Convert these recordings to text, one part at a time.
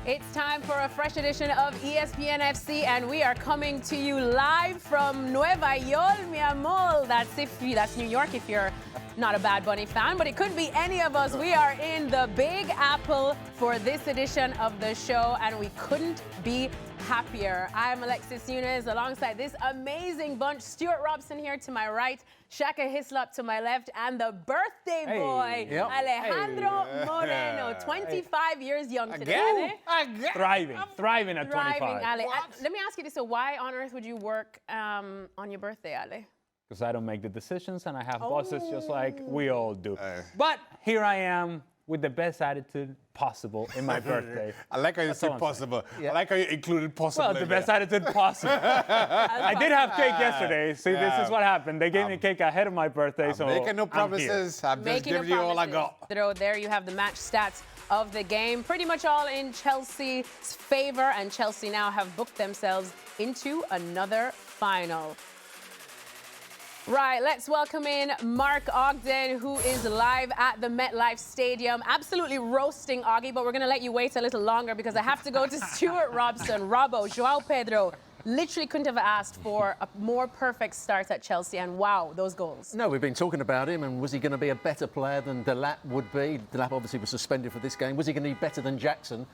It's time for a fresh edition of ESPN FC, and we are coming to you live from Nueva York, mi amor. That's New York if you're not a Bad Bunny fan, but it could be any of us. We are in the Big Apple for this edition of the show, and we couldn't be happier. I'm Alexis Nunes alongside this amazing bunch. Stuart Robson here to my right, Shaka Hislop to my left, and the birthday boy, Alejandro Moreno, 25 years young today. Thriving at 25. Ale. Let me ask you this, so why on earth would you work on your birthday, Ale? Because I don't make the decisions and I have bosses just like we all do. But here I am with the best attitude possible in my birthday. I like how you said possible. Yeah. I like how you included possible. Well, the best attitude possible. I did have cake yesterday. See, this is what happened. They gave me cake ahead of my birthday, I'm making no promises. I'm just giving you all I got. There you have the match stats of the game. Pretty much all in Chelsea's favor, and Chelsea now have booked themselves into another final. Right, let's welcome in Mark Ogden, who is live at the MetLife Stadium. Absolutely roasting Augie, but we're going to let you wait a little longer because I have to go to Stuart Robson. Robbo, Joao Pedro, literally couldn't have asked for a more perfect start at Chelsea, and wow, those goals. No, we've been talking about him, and was he going to be a better player than Delap would be? Delap obviously was suspended for this game. Was he going to be better than Jackson?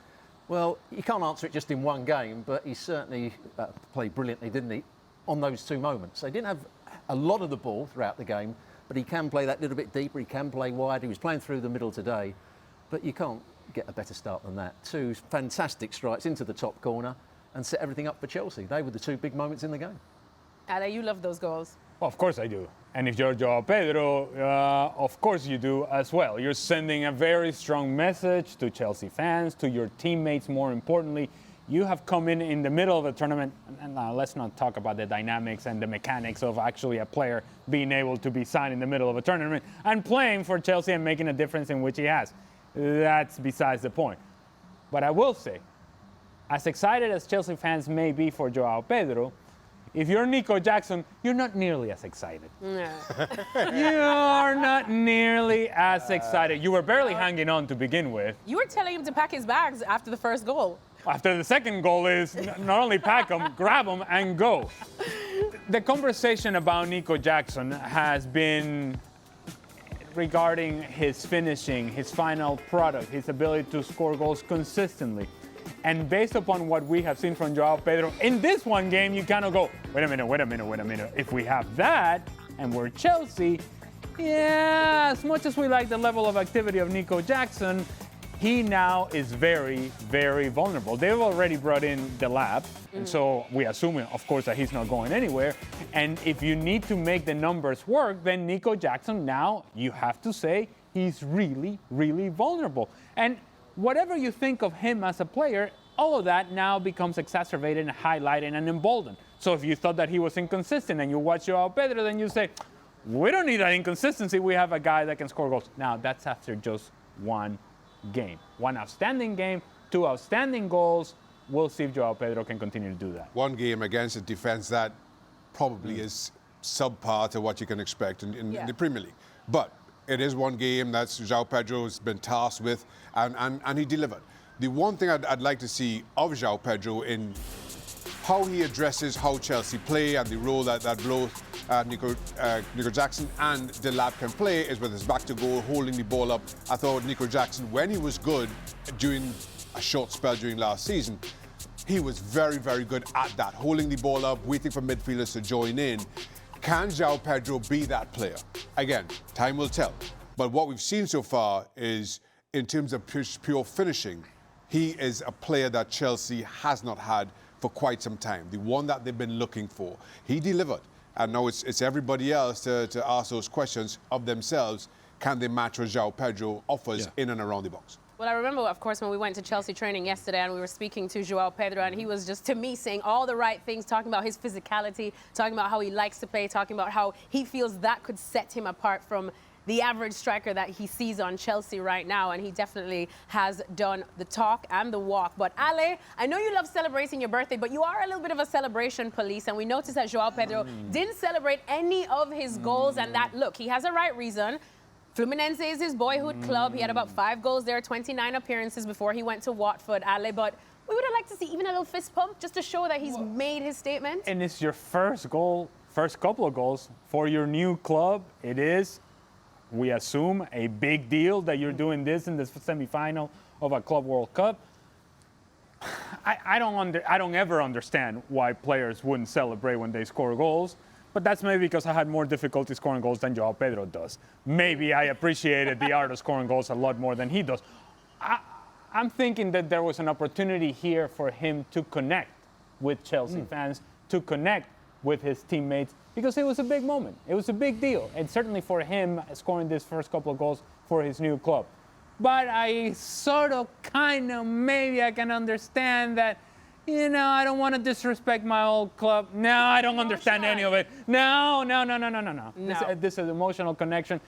Well, you can't answer it just in one game, but he certainly played brilliantly, didn't he, on those two moments. They didn't have a lot of the ball throughout the game, but he can play that little bit deeper, he can play wide. He was playing through the middle today, but you can't get a better start than that. Two fantastic strikes into the top corner and set everything up for Chelsea. They were the two big moments in the game. Ale, you love those goals. Well, of course I do. And if you're Joao Pedro, of course you do as well. You're sending a very strong message to Chelsea fans, to your teammates more importantly. You have come in the middle of a tournament, and let's not talk about the dynamics and the mechanics of actually a player being able to be signed in the middle of a tournament and playing for Chelsea and making a difference in which he has. That's besides the point. But I will say, as excited as Chelsea fans may be for Joao Pedro, if you're Nico Jackson, you're not nearly as excited. No. You're not nearly as excited. You were barely hanging on to begin with. You were telling him to pack his bags after the first goal. After the second goal is not only pack them, grab them, and go. The conversation about Nico Jackson has been regarding his finishing, his final product, his ability to score goals consistently. And based upon what we have seen from Joao Pedro in this one game, you kind of go, wait a minute. If we have that, and we're Chelsea, yeah, as much as we like the level of activity of Nico Jackson, he now is very, very vulnerable. They've already brought in Delap, and so we assume, of course, that he's not going anywhere. And if you need to make the numbers work, then Nico Jackson now, you have to say, he's really, really vulnerable. And whatever you think of him as a player, all of that now becomes exacerbated and highlighted and emboldened. So if you thought that he was inconsistent and you watch Joao Pedro, then you say, we don't need that inconsistency. We have a guy that can score goals. Now, that's after just one game. One outstanding game, two outstanding goals. We'll see if Joao Pedro can continue to do that. One game against a defense that probably is subpar to what you can expect in the Premier League. But it is one game that Joao Pedro has been tasked with, and he delivered. The one thing I'd like to see of Joao Pedro in how he addresses how Chelsea play and the role that both Nico Jackson and Delap can play is with his back to goal, holding the ball up. I thought Nico Jackson, when he was good during a short spell during last season, he was very, very good at that, holding the ball up, waiting for midfielders to join in. Can Joao Pedro be that player? Again, time will tell. But what we've seen so far is, in terms of pure finishing, he is a player that Chelsea has not had for quite some time, the one that they've been looking for. He delivered. And now it's everybody else to ask those questions of themselves. Can they match what Joao Pedro offers in and around the box? Well, I remember, of course, when we went to Chelsea training yesterday and we were speaking to Joao Pedro, and he was just, to me, saying all the right things, talking about his physicality, talking about how he likes to play, talking about how he feels that could set him apart from the average striker that he sees on Chelsea right now, and he definitely has done the talk and the walk. But Ale, I know you love celebrating your birthday, but you are a little bit of a celebration police, and we noticed that Joao Pedro didn't celebrate any of his goals, and that, look, he has a right reason. Fluminense is his boyhood club. He had about 5 goals there, 29 appearances before he went to Watford, Ale. But we would have liked to see even a little fist pump just to show that he's made his statement. And it's your first goal, first couple of goals for your new club. It is, we assume, a big deal that you're doing this in the semifinal of a Club World Cup. I don't ever understand why players wouldn't celebrate when they score goals. But that's maybe because I had more difficulty scoring goals than Joao Pedro does. Maybe I appreciated the art of scoring goals a lot more than he does. I'm thinking that there was an opportunity here for him to connect with Chelsea fans, to connect with his teammates, because it was a big moment. It was a big deal. And certainly for him, scoring this first couple of goals for his new club. But I sort of, kind of, maybe I can understand that, I don't want to disrespect my old club. No, I don't understand any of it. No. This is emotional connection.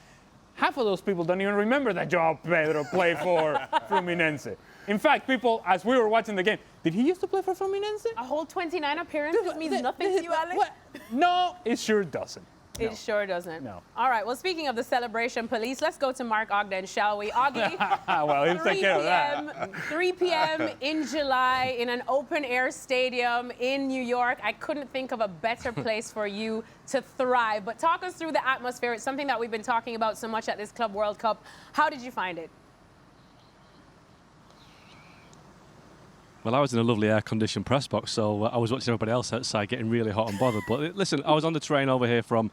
Half of those people don't even remember that Joao Pedro played for Fluminense. In fact, people, as we were watching the game, did he used to play for Fluminense? A whole 29 appearances means nothing to you, Ale? No, it sure doesn't. It sure doesn't. No. All right, well, speaking of the celebration police, let's go to Mark Ogden, shall we? Augie, well, he'll take care of that. 3 p.m. in July in an open-air stadium in New York. I couldn't think of a better place for you to thrive. But talk us through the atmosphere. It's something that we've been talking about so much at this Club World Cup. How did you find it? Well, I was in a lovely air-conditioned press box, so I was watching everybody else outside getting really hot and bothered. But listen, I was on the train over here from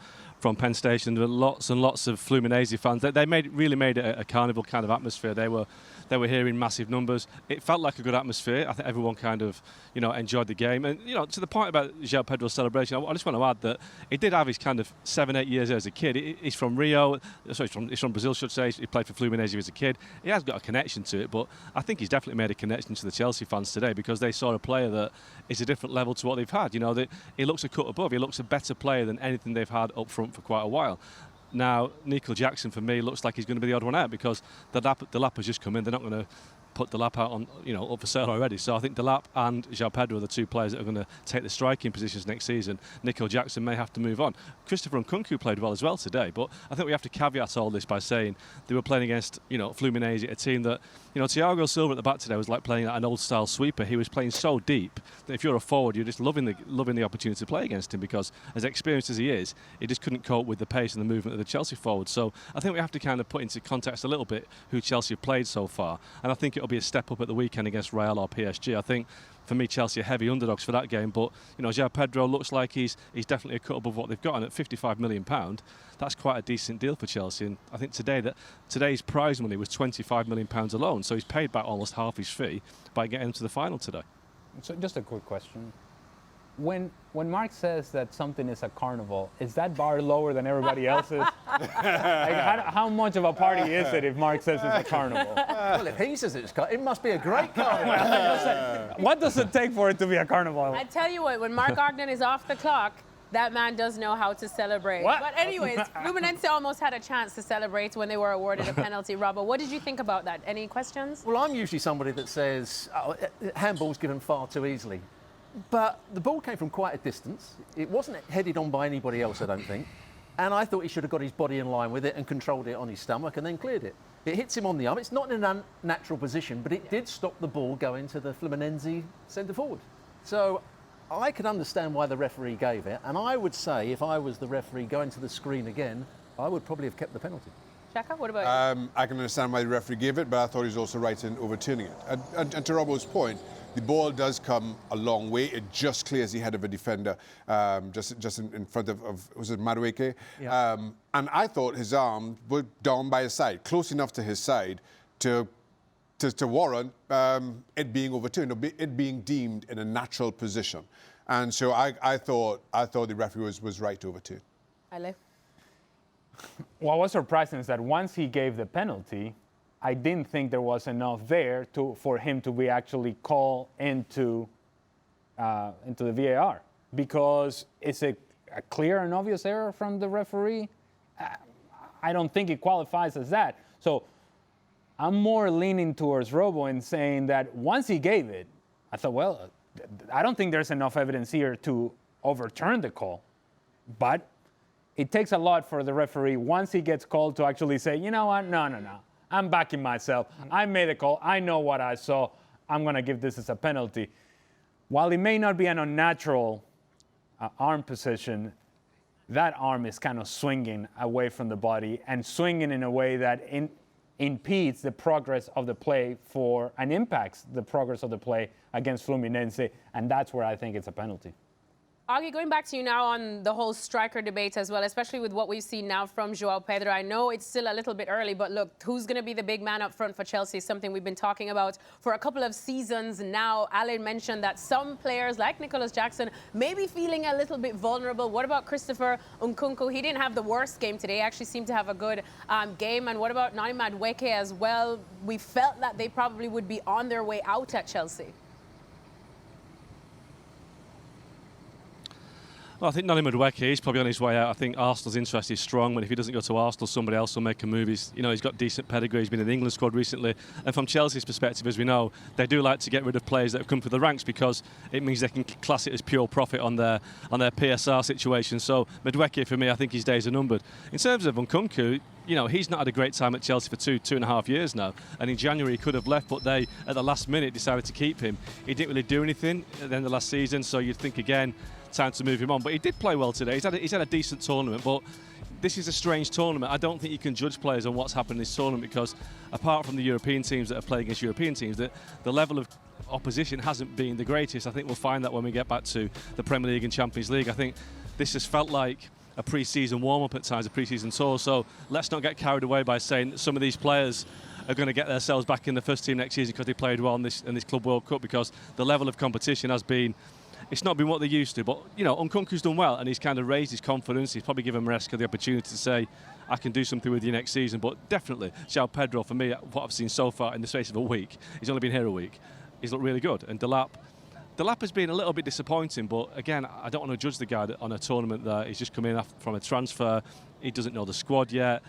Penn Station. There were lots and lots of Fluminense fans. They really made it a carnival kind of atmosphere. They were here in massive numbers. It felt like a good atmosphere. I think everyone kind of, enjoyed the game. And, to the point about Joao Pedro's celebration, I just want to add that he did have his kind of 7-8 years as a kid. He's from Rio. Sorry, he's from Brazil, should say. He played for Fluminense as a kid. He has got a connection to it, but I think he's definitely made a connection to the Chelsea fans today because they saw a player that is a different level to what they've had. He looks a cut above. He looks a better player than anything they've had up front for quite a while. Now, Nico Jackson, for me, looks like he's going to be the odd one out because the lap has just come in. They're not going to put the lap out on, up for sale already. So I think Delap and Joao Pedro are the two players that are going to take the striking positions next season. Nico Jackson may have to move on. Christopher Nkunku played well as well today, but I think we have to caveat all this by saying they were playing against, Fluminense, a team that, Thiago Silva at the back today was like playing an old-style sweeper. He was playing so deep that if you're a forward, you're just loving the opportunity to play against him because as experienced as he is, he just couldn't cope with the pace and the movement of the Chelsea forward. So I think we have to kind of put into context a little bit who Chelsea have played so far, and I think it'll be a step up at the weekend against Real or PSG. I think for me, Chelsea are heavy underdogs for that game, but Joao Pedro looks like he's definitely a cut above what they've got, and at £55 million, that's quite a decent deal for Chelsea. And I think today's prize money was £25 million alone, so he's paid back almost half his fee by getting to the final today. So just a quick question. When Mark says that something is a carnival, is that bar lower than everybody else's? How much of a party is it if Mark says it's a carnival? Well, if he says it must be a great carnival. What does it take for it to be a carnival? I tell you what, when Mark Ogden is off the clock, that man does know how to celebrate. What? But anyways, Fluminense almost had a chance to celebrate when they were awarded a penalty. Robbo, what did you think about that? Any questions? Well, I'm usually somebody that says handball's given far too easily. But the ball came from quite a distance. It wasn't headed on by anybody else, I don't think. And I thought he should have got his body in line with it and controlled it on his stomach and then cleared it. It hits him on the arm. It's not in an unnatural position, but it did stop the ball going to the Fluminense centre forward. So I could understand why the referee gave it. And I would say, if I was the referee going to the screen again, I would probably have kept the penalty. Shaka, what about you? I can understand why the referee gave it, but I thought he was also right in overturning it. And to Robbo's point, the ball does come a long way. It just clears the head of a defender, just in front of was it Madueke? Yeah. And I thought his arm was down by his side, close enough to his side to warrant it being overturned, or it being deemed in a natural position. And so I thought the referee was right to overturn. Ale? What was surprising is that once he gave the penalty, I didn't think there was enough there for him to be actually called into the VAR, because it's a clear and obvious error from the referee. I don't think it qualifies as that. So I'm more leaning towards Robbo in saying that once he gave it, I thought, well, I don't think there's enough evidence here to overturn the call, but it takes a lot for the referee, once he gets called, to actually say, you know what, no. I'm backing myself. I made a call. I know what I saw. I'm going to give this as a penalty. While it may not be an unnatural arm position, that arm is kind of swinging away from the body and swinging in a way that impedes the progress of the play and impacts the progress of the play against Fluminense, and that's where I think it's a penalty. Augie, going back to you now on the whole striker debate as well, especially with what we've seen now from João Pedro. I know it's still a little bit early, but look, who's going to be the big man up front for Chelsea? Something we've been talking about for a couple of seasons now. Alan mentioned that some players, like Nicholas Jackson, may be feeling a little bit vulnerable. What about Christopher Nkunku? He didn't have the worst game today. Actually seemed to have a good game. And what about Nani Madueke as well? We felt that they probably would be on their way out at Chelsea. Well, I think Nani Madueke is probably on his way out. I think Arsenal's interest is strong, but if he doesn't go to Arsenal, somebody else will make a move. He's got decent pedigree. He's been in the England squad recently. And from Chelsea's perspective, as we know, they do like to get rid of players that have come through the ranks because it means they can class it as pure profit on their PSR situation. So Madueke, for me, I think his days are numbered. In terms of Nkunku, he's not had a great time at Chelsea for two and a half years now. And in January, he could have left, but they, at the last minute, decided to keep him. He didn't really do anything at the end of last season, so you'd think again, time to move him on. But he did play well today. He's had a decent tournament, but this is a strange tournament. I don't think you can judge players on what's happened in this tournament because apart from the European teams that are playing against European teams, the level of opposition hasn't been the greatest. I think we'll find that when we get back to the Premier League and Champions League. I think this has felt like a pre-season warm-up at times, a pre-season tour. So let's not get carried away by saying that some of these players are going to get themselves back in the first team next season because they played well in this Club World Cup, because the level of competition has been, it's not been what they used to. But, Nkunku's done well and he's kind of raised his confidence. He's probably given Maresca the opportunity to say, I can do something with you next season. But definitely, João Pedro, for me, what I've seen so far in the space of a week, he's only been here a week, he's looked really good. And Delap has been a little bit disappointing, but again, I don't want to judge the guy on a tournament that he's just come in from a transfer. He doesn't know the squad yet.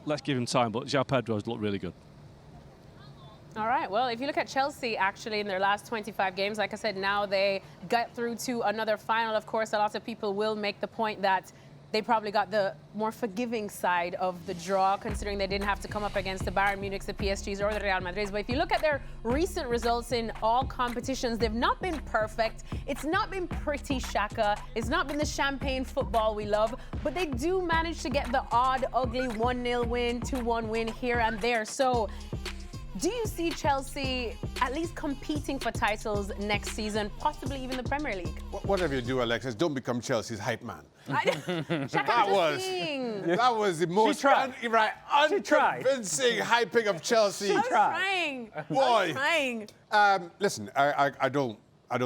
Let's give him time, but João Pedro's looked really good. All right, well, if you look at Chelsea, actually, in their last 25 games, like I said, now they got through to another final. Of course, a lot of people will make the point that they probably got the more forgiving side of the draw, considering they didn't have to come up against the Bayern Munichs, the PSGs, or the Real Madrids. But if you look at their recent results in all competitions, they've not been perfect. It's not been pretty, Shaka. It's not been the champagne football we love. But they do manage to get the odd, ugly 1-0 win, 2-1 win here and there. So do you see Chelsea at least competing for titles next season, possibly even the Premier League? Whatever you do, Alexis, don't become Chelsea's hype man. Shaka, that was the most unconvincing hyping of Chelsea. I'm trying. Boy. I'm trying. Listen, I don't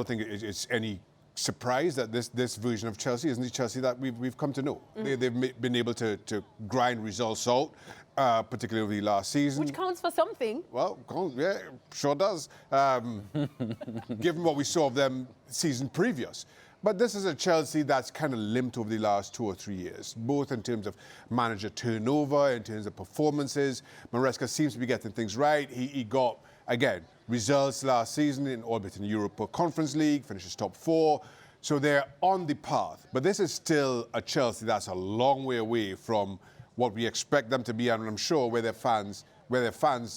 think it's any surprise that this version of Chelsea isn't the Chelsea that we've come to know. They've been able to grind results out, particularly over the last season. Which counts for something. Well, yeah, sure does. Given what we saw of them season previous. But this is a Chelsea that's kind of limped over the last 2 or 3 years, both in terms of manager turnover, in terms of performances. Maresca seems to be getting things right. He got, again, results last season, albeit in the Europa Conference League, finishes top 4. So they're on the path. But this is still a Chelsea that's a long way away from what we expect them to be, and I'm sure where their fans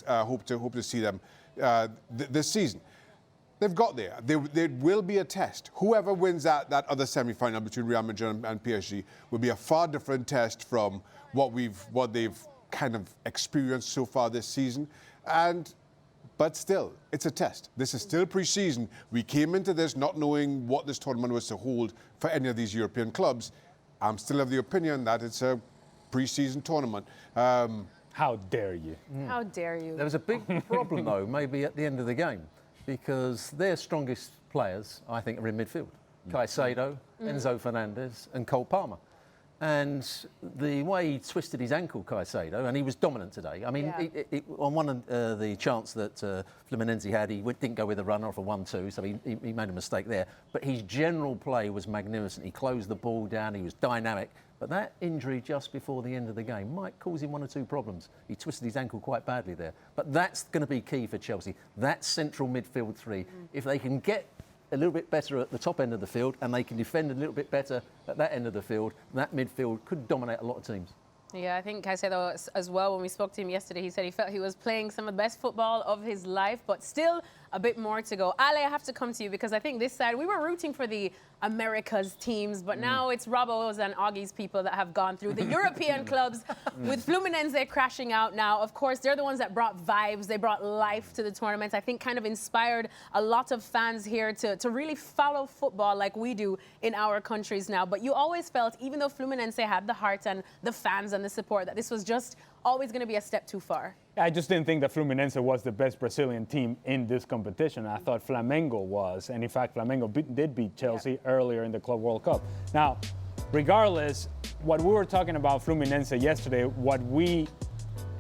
hope to see them this season. They've got there. There will be a test. Whoever wins that other semi-final between Real Madrid and PSG will be a far different test from what they've kind of experienced so far this season. But still, it's a test. This is still pre-season. We came into this not knowing what this tournament was to hold for any of these European clubs. I'm still of the opinion that it's a pre-season tournament. How dare you? How dare you? There was a big problem, though, maybe at the end of the game, because their strongest players, I think, are in midfield. Caicedo, Enzo Fernandez and Cole Palmer. And the way he twisted his ankle, Caicedo, and he was dominant today. I mean, yeah. On one of the chance that Fluminense had, he didn't go with a runner off a 1-2, so he made a mistake there. But his general play was magnificent. He closed the ball down, he was dynamic. But that injury just before the end of the game might cause him 1 or 2 problems. He twisted his ankle quite badly there. But that's going to be key for Chelsea. That central midfield 3. If they can get a little bit better at the top end of the field and they can defend a little bit better at that end of the field, that midfield could dominate a lot of teams. Yeah, I think Caicedo as well, when we spoke to him yesterday, he said he felt he was playing some of the best football of his life, but still a bit more to go. Ale, I have to come to you because I think this side, we were rooting for the Americas teams, but now it's Robbo's and Augie's people that have gone through the European clubs with Fluminense crashing out now. Of course, they're the ones that brought vibes, they brought life to the tournament. I think kind of inspired a lot of fans here to really follow football like we do in our countries now. But you always felt, even though Fluminense had the heart and the fans and the support, that this was just always going to be a step too far. I just didn't think that Fluminense was the best Brazilian team in this competition. I thought Flamengo was, and in fact, Flamengo did beat Chelsea earlier in the Club World Cup. Now, regardless, what we were talking about Fluminense yesterday, what we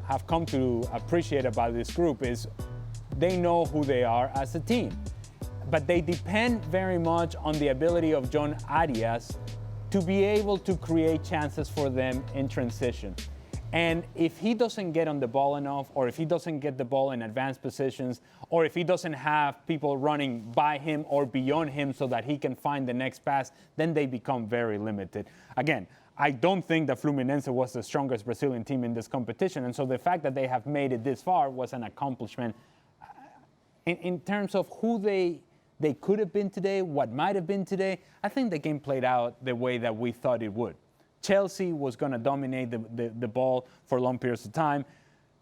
have come to appreciate about this group is they know who they are as a team. But they depend very much on the ability of John Arias to be able to create chances for them in transition. And if he doesn't get on the ball enough, or if he doesn't get the ball in advanced positions, or if he doesn't have people running by him or beyond him so that he can find the next pass, then they become very limited. Again, I don't think that Fluminense was the strongest Brazilian team in this competition. And so the fact that they have made it this far was an accomplishment. In terms of who they could have been today, what might have been today, I think the game played out the way that we thought it would. Chelsea was going to dominate the ball for long periods of time.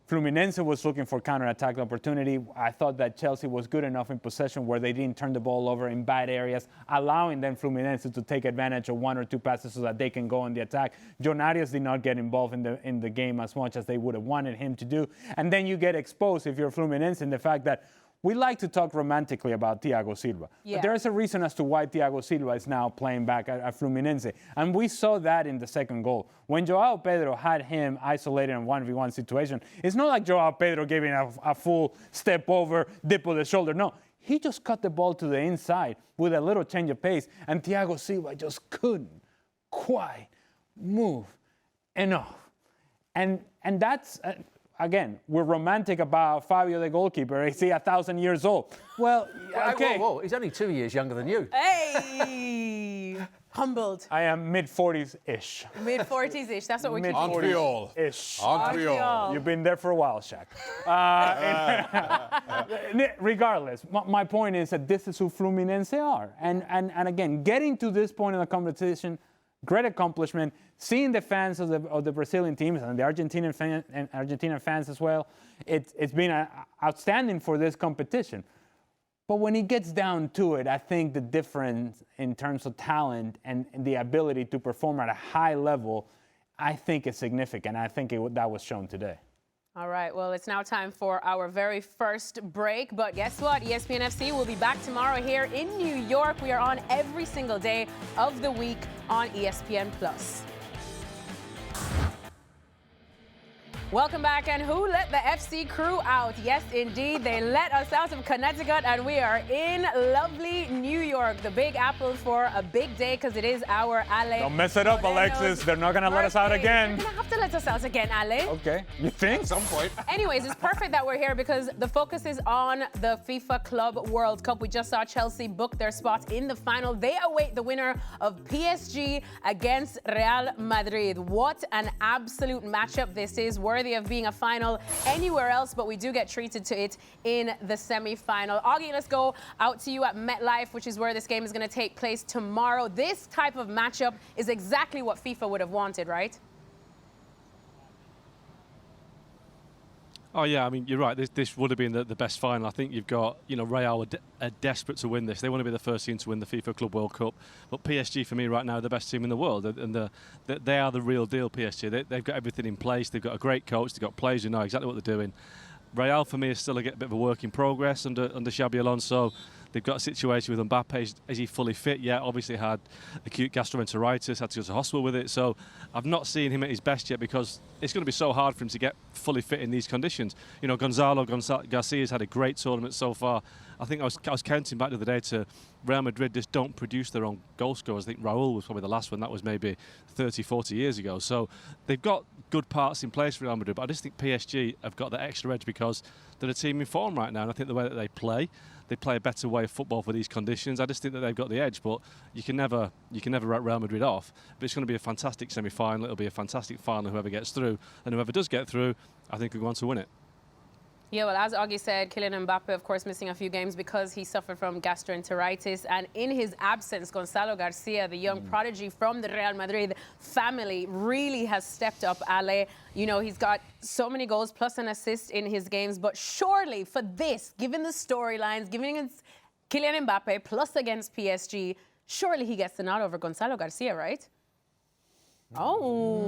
Fluminense was looking for counter-attack opportunity. I thought that Chelsea was good enough in possession where they didn't turn the ball over in bad areas, allowing then Fluminense to take advantage of one or two passes so that they can go on the attack. John Arias did not get involved in the game as much as they would have wanted him to do. And then you get exposed, if you're Fluminense, in the fact that we like to talk romantically about Thiago Silva. Yeah. But there is a reason as to why Thiago Silva is now playing back at Fluminense. And we saw that in the second goal. When Joao Pedro had him isolated in a 1v1 situation, it's not like Joao Pedro giving a full step over, dip of the shoulder. No, he just cut the ball to the inside with a little change of pace. And Thiago Silva just couldn't quite move enough. And that's... Again, we're romantic about Fabio, the goalkeeper. Is he 1,000 years old? Well, okay. Whoa, he's only 2 years younger than you. Hey! Humbled. I am mid-40s-ish. Mid-40s-ish. That's what we keep Mid-40s-ish. Montreal. You've been there for a while, Shaq. Regardless, my point is that this is who Fluminense are. And again, getting to this point in the competition, great accomplishment. Seeing the fans of the Brazilian teams and the Argentinian fans as well, it's been outstanding for this competition. But when it gets down to it, I think the difference in terms of talent and the ability to perform at a high level, I think is significant. I think that was shown today. All right, well, it's now time for our very first break. But guess what? ESPN FC will be back tomorrow here in New York. We are on every single day of the week on ESPN+. Welcome back, and who let the FC crew out? Yes, indeed, they let us out of Connecticut, and we are in lovely New York, the Big Apple, for a big day, because it is our Ale. Don't mess it up, Alexis. They're not going to let us out again. They're going to have to let us out again, Ale. Okay, you think? At some point. Anyways, it's perfect that we're here because the focus is on the FIFA Club World Cup. We just saw Chelsea book their spot in the final. They await the winner of PSG against Real Madrid. What an absolute matchup this is, worthy of being a final anywhere else, but we do get treated to it in the semi-final. Augie, let's go out to you at MetLife, which is where this game is going to take place tomorrow. This type of matchup is exactly what FIFA would have wanted, right? Oh, yeah, I mean, you're right. This would have been the best final. I think you've got, Real are desperate to win this. They want to be the first team to win the FIFA Club World Cup. But PSG, for me, right now, are the best team in the world. And they are the real deal, PSG. They've got everything in place. They've got a great coach. They've got players who know exactly what they're doing. Real, for me, is still a bit of a work in progress under Xabi Alonso. They've got a situation with Mbappe. Is he fully fit yet? Obviously had acute gastroenteritis, had to go to hospital with it. So I've not seen him at his best yet because it's going to be so hard for him to get fully fit in these conditions. Gonzalo Garcia's had a great tournament so far. I think I was counting back the other day to Real Madrid just don't produce their own goal scorers. I think Raul was probably the last one. That was maybe 30, 40 years ago. So they've got good parts in place for Real Madrid, but I just think PSG have got that extra edge because they're a team in form right now. And I think the way that they play, they play a better way of football for these conditions. I just think that they've got the edge, but you can never write Real Madrid off. But it's going to be a fantastic semi-final. It'll be a fantastic final, whoever gets through. And whoever does get through, I think will go on to win it. Yeah, well, as Augie said, Kylian Mbappe, of course, missing a few games because he suffered from gastroenteritis. And in his absence, Gonzalo Garcia, the young prodigy from the Real Madrid family, really has stepped up, Ale. You know, he's got so many goals plus an assist in his games. But surely for this, given the storylines, given it's Kylian Mbappe plus against PSG, surely he gets the nod over Gonzalo Garcia, right? Oh,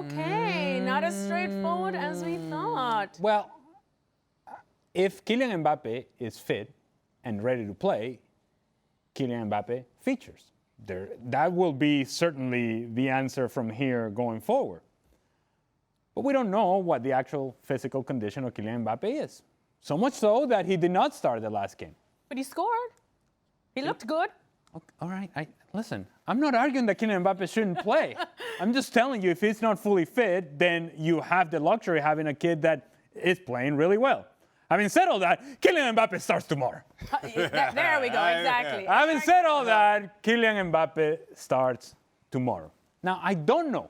okay. Not as straightforward as we thought. Well, if Kylian Mbappe is fit and ready to play, Kylian Mbappe features. That will be certainly the answer from here going forward. But we don't know what the actual physical condition of Kylian Mbappe is. So much so that he did not start the last game. But he scored. He looked good. Okay, all right, listen, I'm not arguing that Kylian Mbappe shouldn't play. I'm just telling you, if he's not fully fit, then you have the luxury of having a kid that is playing really well. Having said all that, Kylian Mbappe starts tomorrow. There we go, exactly. Having said all that, Kylian Mbappe starts tomorrow. Now, I don't know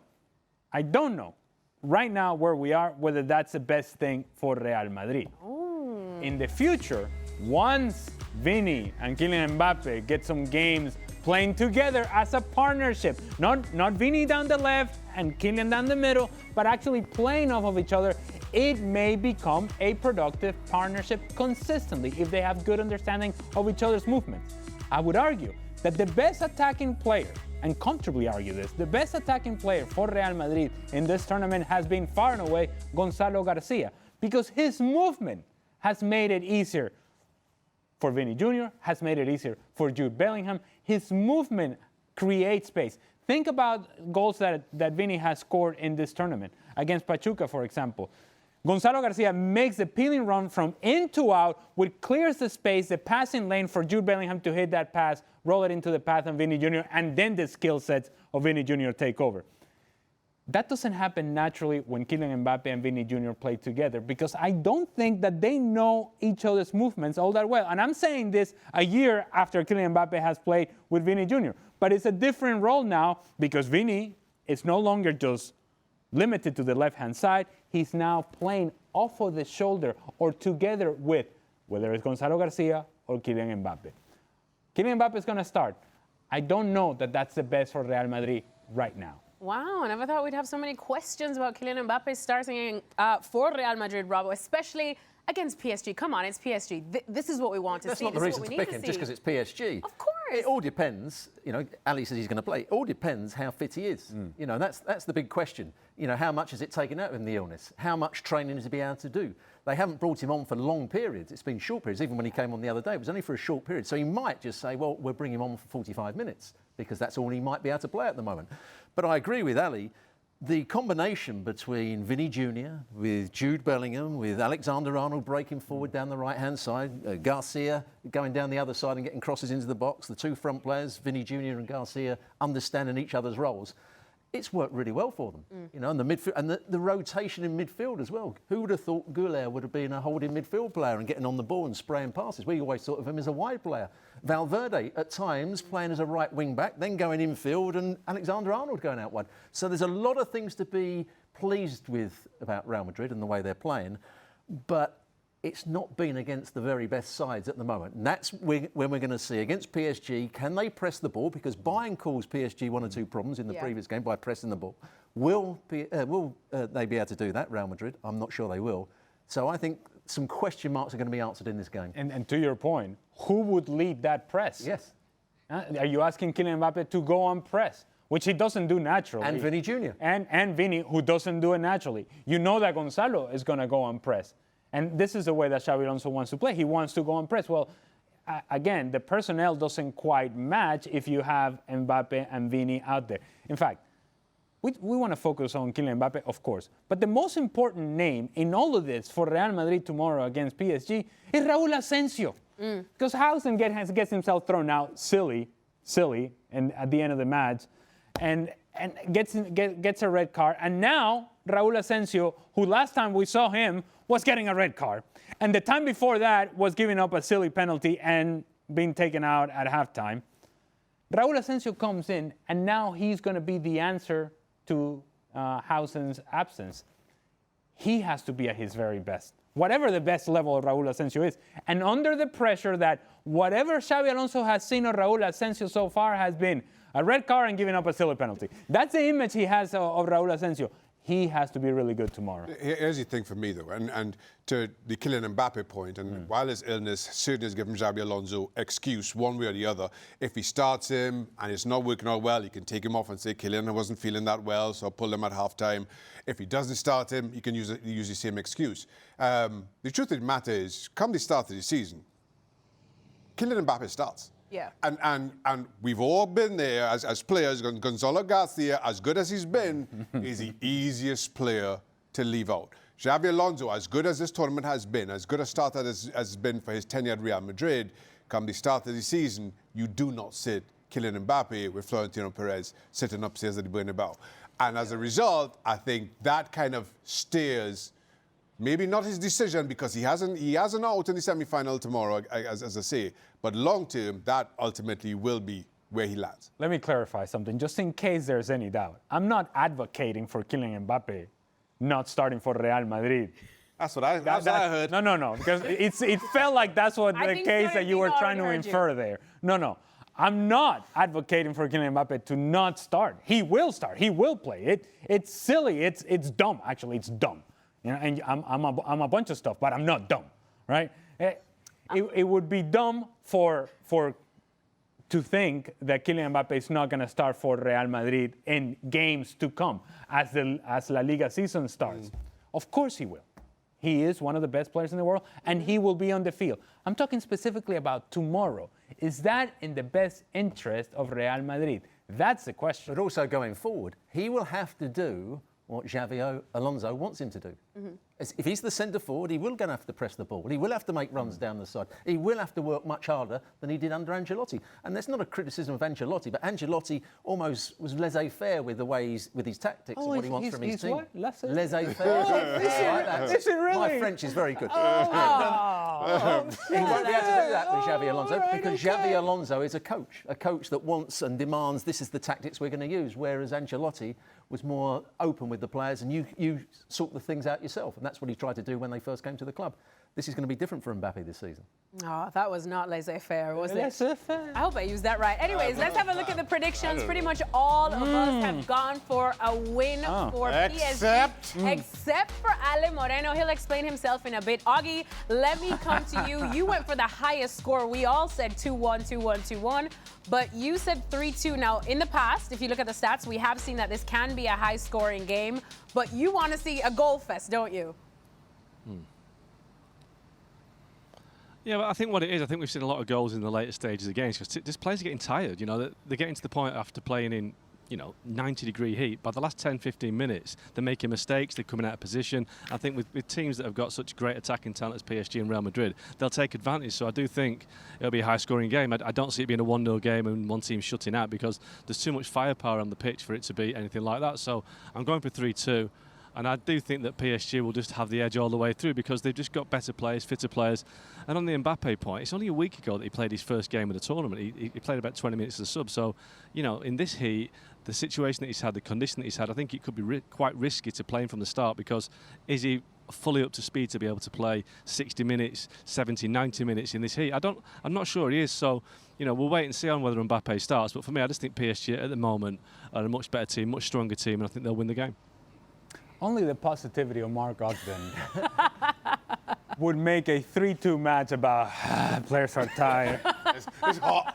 right now where we are, whether that's the best thing for Real Madrid. Ooh. In the future, once Vini and Kylian Mbappe get some games playing together as a partnership, not Vini down the left and Kylian down the middle, but actually playing off of each other, it may become a productive partnership consistently if they have good understanding of each other's movements. I would argue that the best attacking player, and comfortably argue this, the best attacking player for Real Madrid in this tournament has been far and away Gonzalo Garcia, because his movement has made it easier for Vini Jr., has made it easier for Jude Bellingham. His movement creates space. Think about goals that Vini has scored in this tournament. Against Pachuca, for example. Gonzalo Garcia makes the peeling run from in to out, which clears the space, the passing lane for Jude Bellingham to hit that pass, roll it into the path of Vini Jr., and then the skill sets of Vini Jr. take over. That doesn't happen naturally when Kylian Mbappe and Vini Jr. play together, because I don't think that they know each other's movements all that well. And I'm saying this a year after Kylian Mbappe has played with Vini Jr. But it's a different role now because Vini is no longer just limited to the left-hand side. He's now playing off of the shoulder or together with, whether it's Gonzalo Garcia or Kylian Mbappe. Kylian Mbappe is going to start. I don't know that that's the best for Real Madrid right now. Wow, I never thought we'd have so many questions about Kylian Mbappe starting for Real Madrid, Robo, especially against PSG. Come on, it's PSG. This is what we want to see. That's not the reason to pick him, just because it's PSG. Of course. It all depends. You know, Ali says he's going to play. It all depends how fit he is. You know, that's the big question. You know, how much has it taken out of him, the illness? How much training has he been able to do? They haven't brought him on for long periods. It's been short periods. Even when he came on the other day, it was only for a short period. So he might just say, well, we'll bring him on for 45 minutes because that's all he might be able to play at the moment. But I agree with Ali. The combination between Vini Jr., with Jude Bellingham, with Alexander-Arnold breaking forward down the right-hand side, Garcia going down the other side and getting crosses into the box, the two front players, Vini Jr. and Garcia, understanding each other's roles, it's worked really well for them. You know, and the midfield and the rotation in midfield as well. Who would have thought Güler would have been a holding midfield player and getting on the ball and spraying passes? We always thought of him as a wide player. Valverde, at times, playing as a right wing-back, then going infield, and Alexander-Arnold going out wide. So there's a lot of things to be pleased with about Real Madrid and the way they're playing, but it's not been against the very best sides at the moment. And that's when we're going to see against PSG, can they press the ball? Because Bayern caused PSG one or two problems in the previous game by pressing the ball. Will they be able to do that, Real Madrid? I'm not sure they will. So I think some question marks are going to be answered in this game. And to your point, who would lead that press? Yes. Are you asking Kylian Mbappe to go on press, which he doesn't do naturally? And Vini Jr. And Vini, who doesn't do it naturally. You know that Gonzalo is going to go on press. And this is the way that Xabi Alonso wants to play. He wants to go on press. Well, again, the personnel doesn't quite match if you have Mbappe and Vini out there. In fact, we want to focus on Kylian Mbappe, of course. But the most important name in all of this for Real Madrid tomorrow against PSG is Raúl Asensio. Because Hausen gets himself thrown out silly, and at the end of the match. And and gets a red card. And now Raúl Asensio, who last time we saw him was getting a red card, and the time before that was giving up a silly penalty and being taken out at halftime. Raúl Asensio comes in, and now he's going to be the answer to Hausen's absence. He has to be at his very best, whatever the best level of Raúl Asensio is. And under the pressure that whatever Xabi Alonso has seen of Raúl Asensio so far has been a red card and giving up a silly penalty. That's the image he has of Raúl Asensio. He has to be really good tomorrow. Here's the thing for me, though, and to the Kylian Mbappe point, and while his illness certainly has given Xabi Alonso excuse one way or the other, if he starts him and it's not working out well, he can take him off and say, Kylian, I wasn't feeling that well, so I'll pull him at halftime. If he doesn't start him, he can use the same excuse. The truth of the matter is, come the start of the season, Kylian Mbappe starts. Yeah. And we've all been there as players. Gonzalo Garcia, as good as he's been, is the easiest player to leave out. Xabi Alonso, as good as this tournament has been, as good a starter as has been for his tenure at Real Madrid, come the start of the season, you do not sit Kylian Mbappe with Florentino Perez sitting upstairs at the Bernabeu. And as a result, I think that kind of steers, maybe not his decision because he has an out in the semi-final tomorrow, as I say, but long term, that ultimately will be where he lands. Let me clarify something, just in case there's any doubt. I'm not advocating for Kylian Mbappe not starting for Real Madrid. That's what I heard. No, because it felt like that's what the case that you were trying to infer there. No. I'm not advocating for Kylian Mbappe to not start. He will start. He will play. It's silly. It's dumb. Actually, it's dumb. You know, and I'm a bunch of stuff, but I'm not dumb, right? It would be dumb to think that Kylian Mbappe is not going to start for Real Madrid in games to come as La Liga season starts. Of course he will. He is one of the best players in the world, and he will be on the field. I'm talking specifically about tomorrow. Is that in the best interest of Real Madrid? That's the question. But also going forward, he will have to do what Xabi Alonso wants him to do. If he's the centre forward, he will going to have to press the ball. He will have to make runs down the side. He will have to work much harder than he did under Ancelotti. And that's not a criticism of Ancelotti, but Ancelotti almost was laissez-faire with the way with his tactics and what he wants from his team. What? Laissez-faire. Listen, really? My French is very good. He won't be able to do that with Xabi Alonso because Xabi Alonso is a coach that wants and demands this is the tactics we're going to use, whereas Ancelotti was more open with the players and you sort the things out yourself. And that's what he tried to do when they first came to the club. This is going to be different for Mbappe this season. Oh, that was not laissez-faire, was it? Laissez-faire. I hope I used that right. Anyways, let's have a look at the predictions. Pretty much all of us have gone for a win for PSG. Except for Ale Moreno. He'll explain himself in a bit. Augie, let me come to you. You went for the highest score. We all said 2-1, 2-1, 2-1. But you said 3-2. Now, in the past, if you look at the stats, we have seen that this can be a high-scoring game. But you want to see a goal fest, don't you? Yeah, but I think what it is, I think we've seen a lot of goals in the later stages of games because these players are getting tired. You know, they're getting to the point after playing in, 90-degree heat. By the last 10, 15 minutes, they're making mistakes. They're coming out of position. I think with teams that have got such great attacking talent as PSG and Real Madrid, they'll take advantage. So I do think it'll be a high-scoring game. I don't see it being a 1-0 game and one team shutting out because there's too much firepower on the pitch for it to be anything like that. So I'm going for 3-2. And I do think that PSG will just have the edge all the way through because they've just got better players, fitter players. And on the Mbappe point, it's only a week ago that he played his first game of the tournament. He played about 20 minutes as a sub. So, in this heat, the situation that he's had, the condition that he's had, I think it could be quite risky to play him from the start because is he fully up to speed to be able to play 60 minutes, 70, 90 minutes in this heat? I'm not sure he is. So, we'll wait and see on whether Mbappe starts. But for me, I just think PSG at the moment are a much better team, much stronger team, and I think they'll win the game. Only the positivity of Mark Ogden would make a 3-2 match about players are tired. It's hot.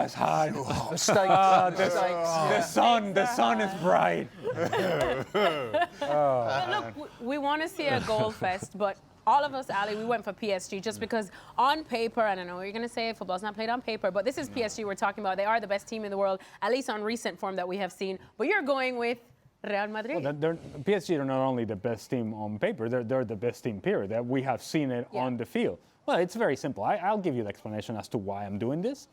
It's hot. The sun is bright. Look, we want to see a goal fest, but all of us, Ali, we went for PSG just because on paper, and I know you're going to say football's not played on paper, but this is PSG we're talking about. They are the best team in the world, at least on recent form that we have seen. But you're going with Real Madrid. Well, PSG are not only the best team on paper, they're the best team, period. That we have seen it on the field. Well, it's very simple. I'll give you the explanation as to why I'm doing this.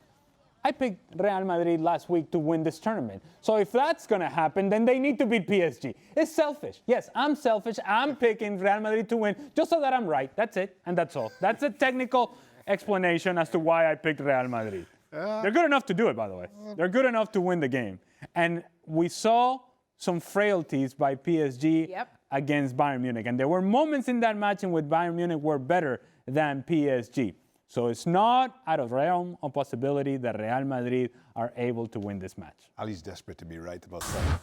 I picked Real Madrid last week to win this tournament. So if that's going to happen, then they need to beat PSG. It's selfish. Yes, I'm selfish. I'm picking Real Madrid to win just so that I'm right. That's it, and that's all. That's a technical explanation as to why I picked Real Madrid. They're good enough to do it, by the way. They're good enough to win the game. And we saw some frailties by PSG against Bayern Munich. And there were moments in that match in which Bayern Munich were better than PSG. So it's not out of realm of possibility that Real Madrid are able to win this match. Ali's desperate to be right about that.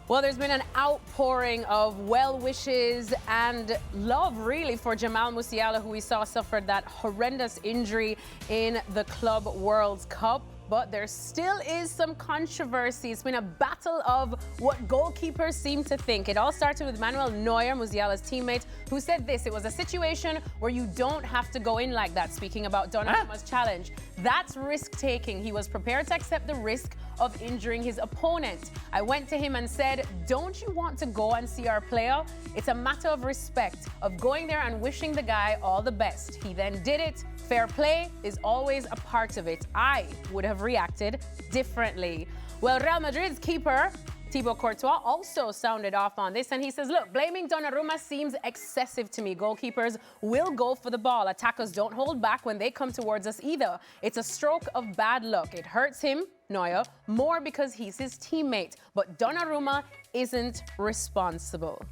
Well, there's been an outpouring of well wishes and love, really, for Jamal Musiala, who we saw suffered that horrendous injury in the Club World Cup. But there still is some controversy. It's been a battle of what goalkeepers seem to think. It all started with Manuel Neuer, Musiala's teammate, who said this: it was a situation where you don't have to go in like that, speaking about Donnarumma's challenge. That's risk-taking. He was prepared to accept the risk of injuring his opponent. I went to him and said, don't you want to go and see our player? It's a matter of respect, of going there and wishing the guy all the best. He then did it. Fair play is always a part of it. I would have reacted differently. Well, Real Madrid's keeper, Thibaut Courtois, also sounded off on this, and he says, look, blaming Donnarumma seems excessive to me. Goalkeepers will go for the ball. Attackers don't hold back when they come towards us either. It's a stroke of bad luck. It hurts him, Neuer, more because he's his teammate. But Donnarumma isn't responsible.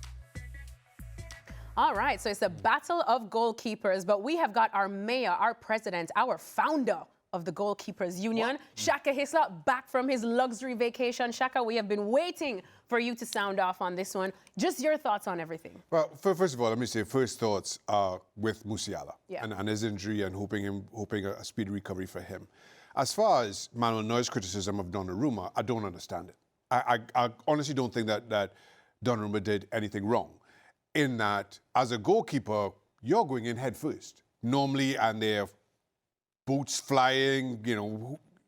All right, so it's a battle of goalkeepers, but we have got our mayor, our president, our founder of the Goalkeepers Union, Shaka Hisla, back from his luxury vacation. Shaka, we have been waiting for you to sound off on this one. Just your thoughts on everything. Well, first of all, let me say, first thoughts are with Musiala and his injury and hoping a speedy recovery for him. As far as Manuel Neuer's criticism of Donnarumma, I don't understand it. I honestly don't think that Donnarumma did anything wrong. In that, as a goalkeeper, you're going in head first. Normally, and they're boots flying,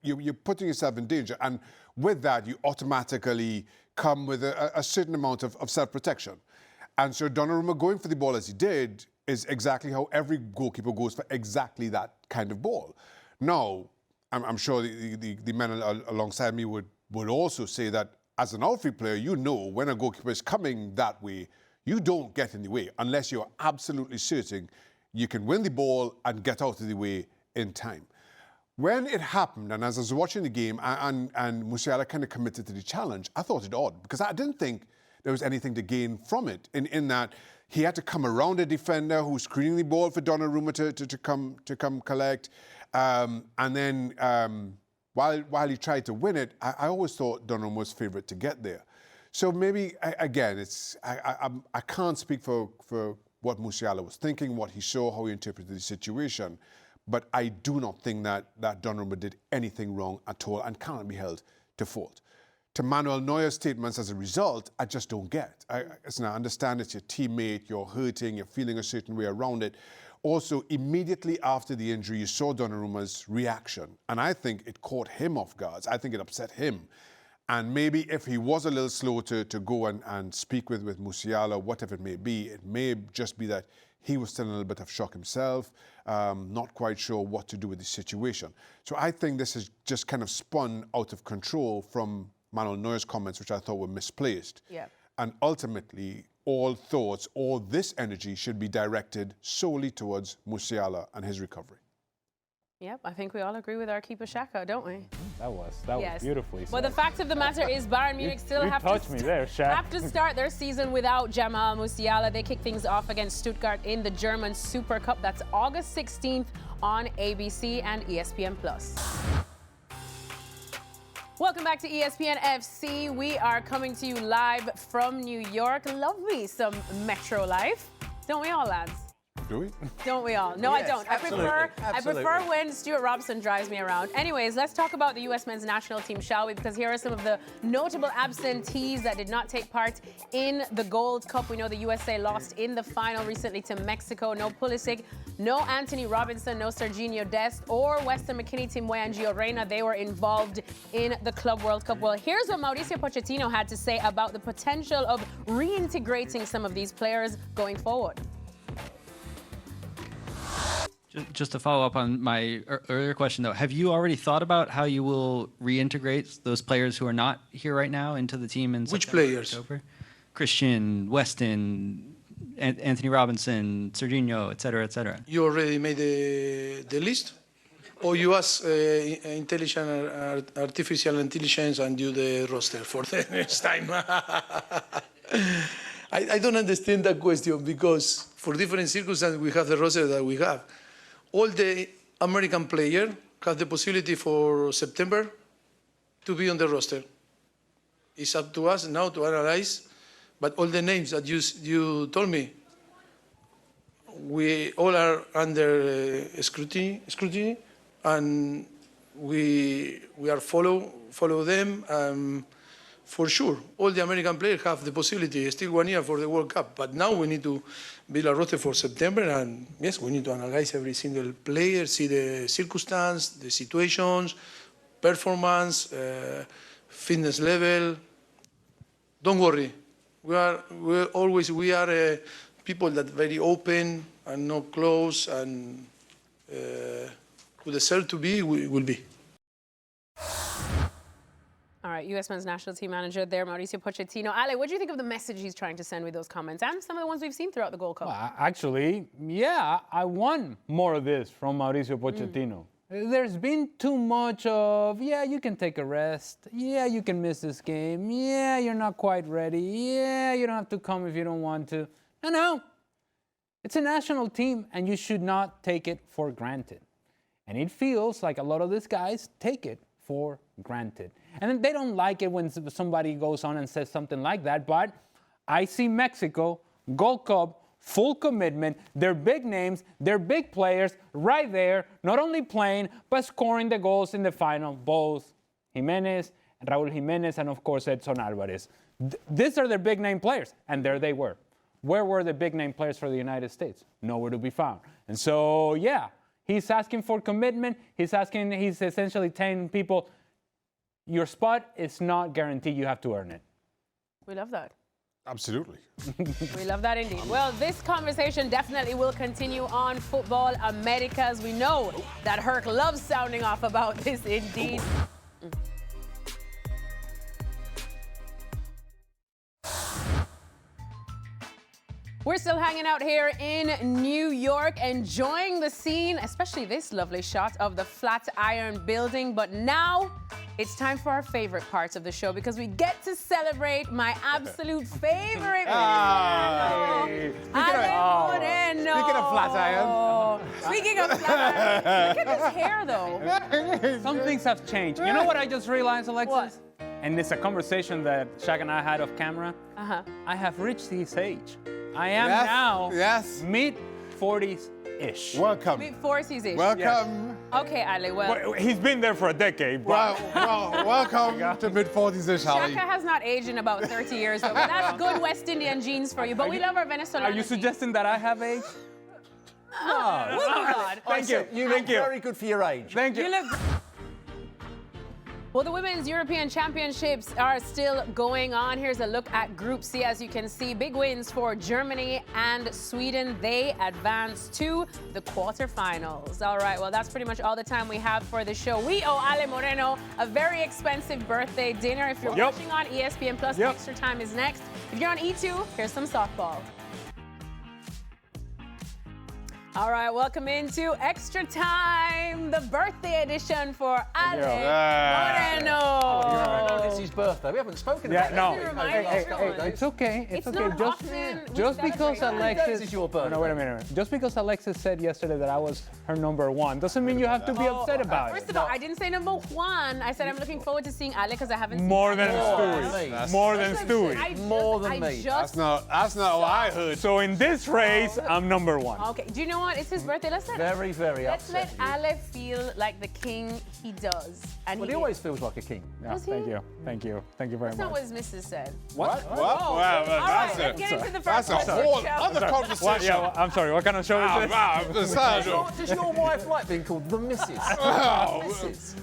you're putting yourself in danger. And with that, you automatically come with a certain amount of self-protection. And so Donnarumma going for the ball as he did is exactly how every goalkeeper goes for exactly that kind of ball. Now, I'm sure the men alongside me would also say that as an outfield player, you know when a goalkeeper is coming that way, you don't get in the way unless you're absolutely certain you can win the ball and get out of the way in time. When it happened, and as I was watching the game, and Musiala kind of committed to the challenge, I thought it odd because I didn't think there was anything to gain from it in that he had to come around a defender who's screening the ball for Donnarumma to come collect. And then while he tried to win it, I always thought Donnarumma was favourite to get there. So maybe, again, I can't speak for what Musiala was thinking, what he saw, how he interpreted the situation, but I do not think that Donnarumma did anything wrong at all and cannot be held to fault. To Manuel Neuer's statements as a result, I just don't get. I understand it's your teammate, you're hurting, you're feeling a certain way around it. Also, immediately after the injury, you saw Donnarumma's reaction, and I think it caught him off guard. I think it upset him. And maybe if he was a little slow to go and speak with Musiala, whatever it may just be that he was still in a little bit of shock himself, not quite sure what to do with the situation. So I think this has just kind of spun out of control from Manuel Neuer's comments, which I thought were misplaced. Yeah. And ultimately, all thoughts, all this energy should be directed solely towards Musiala and his recovery. Yep, I think we all agree with our keeper Shaka, don't we? That was beautifully said. Well, the fact of the matter is Bayern Munich still have to start their season without Jamal Musiala. They kick things off against Stuttgart in the German Super Cup. That's August 16th on ABC and ESPN+. Welcome back to ESPN FC. We are coming to you live from New York. Love me some Metro life. Don't we all, lads? Do we? Don't we all? No, yes, I don't. I prefer when Stuart Robson drives me around. Anyways, let's talk about the U.S. men's national team, shall we? Because here are some of the notable absentees that did not take part in the Gold Cup. We know the USA lost in the final recently to Mexico. No Pulisic, no Anthony Robinson, no Serginho Dest, or Weston McKennie, Tim Weah, and Gio Reyna. They were involved in the Club World Cup. Well, here's what Mauricio Pochettino had to say about the potential of reintegrating some of these players going forward. Just to follow up on my earlier question, though, have you already thought about how you will reintegrate those players who are not here right now into the team in Which September, players? October? Christian, Weston, Anthony Robinson, Serginho, et cetera, et cetera. You already made the list? Or you ask artificial intelligence and do the roster for the next time? I don't understand that question because for different circumstances we have the roster that we have. All the American players have the possibility for September to be on the roster. It's up to us now to analyze, but all the names that you told me, we all are under scrutiny, and we are follow them. For sure, all the American players have the possibility, still 1 year for the World Cup. But now we need to build a roster for September, and yes, we need to analyze every single player, see the circumstance, the situations, performance, fitness level. Don't worry, we are people that very open and not close, and who deserve to be will be. All right, U.S. men's national team manager there, Mauricio Pochettino. Ale, what do you think of the message he's trying to send with those comments and some of the ones we've seen throughout the Gold Cup? Well, actually, yeah, I want more of this from Mauricio Pochettino. There's been too much of, yeah, you can take a rest. Yeah, you can miss this game. Yeah, you're not quite ready. Yeah, you don't have to come if you don't want to. No. It's a national team, and you should not take it for granted. And it feels like a lot of these guys take it for granted. And then they don't like it when somebody goes on and says something like that, but I see Mexico, Gold Cup, full commitment, they're big names, they're big players right there, not only playing, but scoring the goals in the final, both Jimenez, Raúl Jimenez, and of course Edson Álvarez. These are their big name players, and there they were. Where were the big name players for the United States? Nowhere to be found. And so, yeah, he's asking for commitment. He's essentially telling people, your spot is not guaranteed. You have to earn it. We love that. Absolutely. We love that indeed. Well, this conversation definitely will continue on Football Americas. We know that Herc loves sounding off about this indeed. We're still hanging out here in New York, enjoying the scene, especially this lovely shot of the Flatiron Building. But now it's time for our favorite parts of the show because we get to celebrate my absolute favorite Ale Moreno. Speaking of Flatiron. Speaking of Flatiron. Look at his hair, though. Some things have changed. You know what I just realized, Alexis? What? And it's a conversation that Shaka and I had off camera. I have reached his age. I am now mid-40s-ish. Welcome. Mid-40s-ish. Welcome. Okay, Ale, well, He's been there for a decade. But Welcome to mid-40s-ish, Ali. Shaka has not aged in about 30 years, though. But that's good West Indian genes for you. But we love our Venezuelan. Are you suggesting that I have age? Oh, we'll move on. Thank you. You look very good for your age. Thank you. You look. Well, the Women's European Championships are still going on. Here's a look at Group C. As you can see, big wins for Germany and Sweden. They advance to the quarterfinals. All right, well, that's pretty much all the time we have for the show. We owe Ale Moreno a very expensive birthday dinner. If you're watching on ESPN Plus, Extra Time is next. If you're on E2, here's some softball. All right, welcome into Extra Time, the birthday edition for Ale Moreno. Oh, it's his birthday. We haven't spoken about it. It's okay. It's okay. Not often Just because Alexis is your birthday. No, wait a minute. Just because Alexis said yesterday that I was her number one doesn't mean you have to be upset about it. First of all, I didn't say number one. I said I'm looking forward to seeing Ale because I haven't seen More than Ale. Stewie. More than Stewie. More than me. That's not what I heard. So in this race, I'm number one. Okay. Do you know what? It's his birthday. Let's Very, very let's upset. let Ale feel like the king he does. And Well, he always feels like a king. Yeah, thank you. Thank you. Thank you very That's not what much. his missus said. What? All right, That's let's get into the first a question. whole shall we? other conversation. What? Yeah, well, I'm sorry. What kind of show is this? Does your wife like being called the missus? Missus.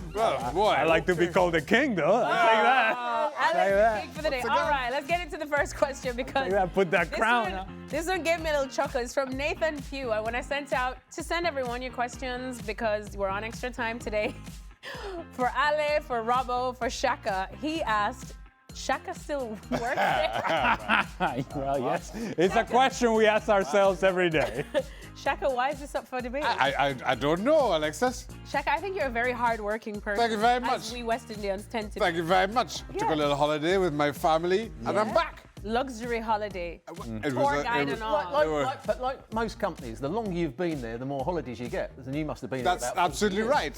Boy, I like to be called the king, though. I'll take that. Alex, king for the day. All right, let's get into the first question because Put that crown. This one gave me a little chuckle. It's from Nathan Pugh. And when I sent out to send everyone your questions because we're on extra time today. For Ale, for Robbo, for Shaka, he asked, Shaka still works there? Well, yes. It's a question we ask ourselves every day. Shaka, why is this up for debate? I don't know, Alexis. Shaka, I think you're a very hard-working person. Thank you very much. As we West Indians tend to Thank you very much. I took a little holiday with my family, and I'm back. Luxury holiday. It Tour guide and all. But like most companies, the longer you've been there, the more holidays you get. And you must have been. That's there about 40 absolutely years. right.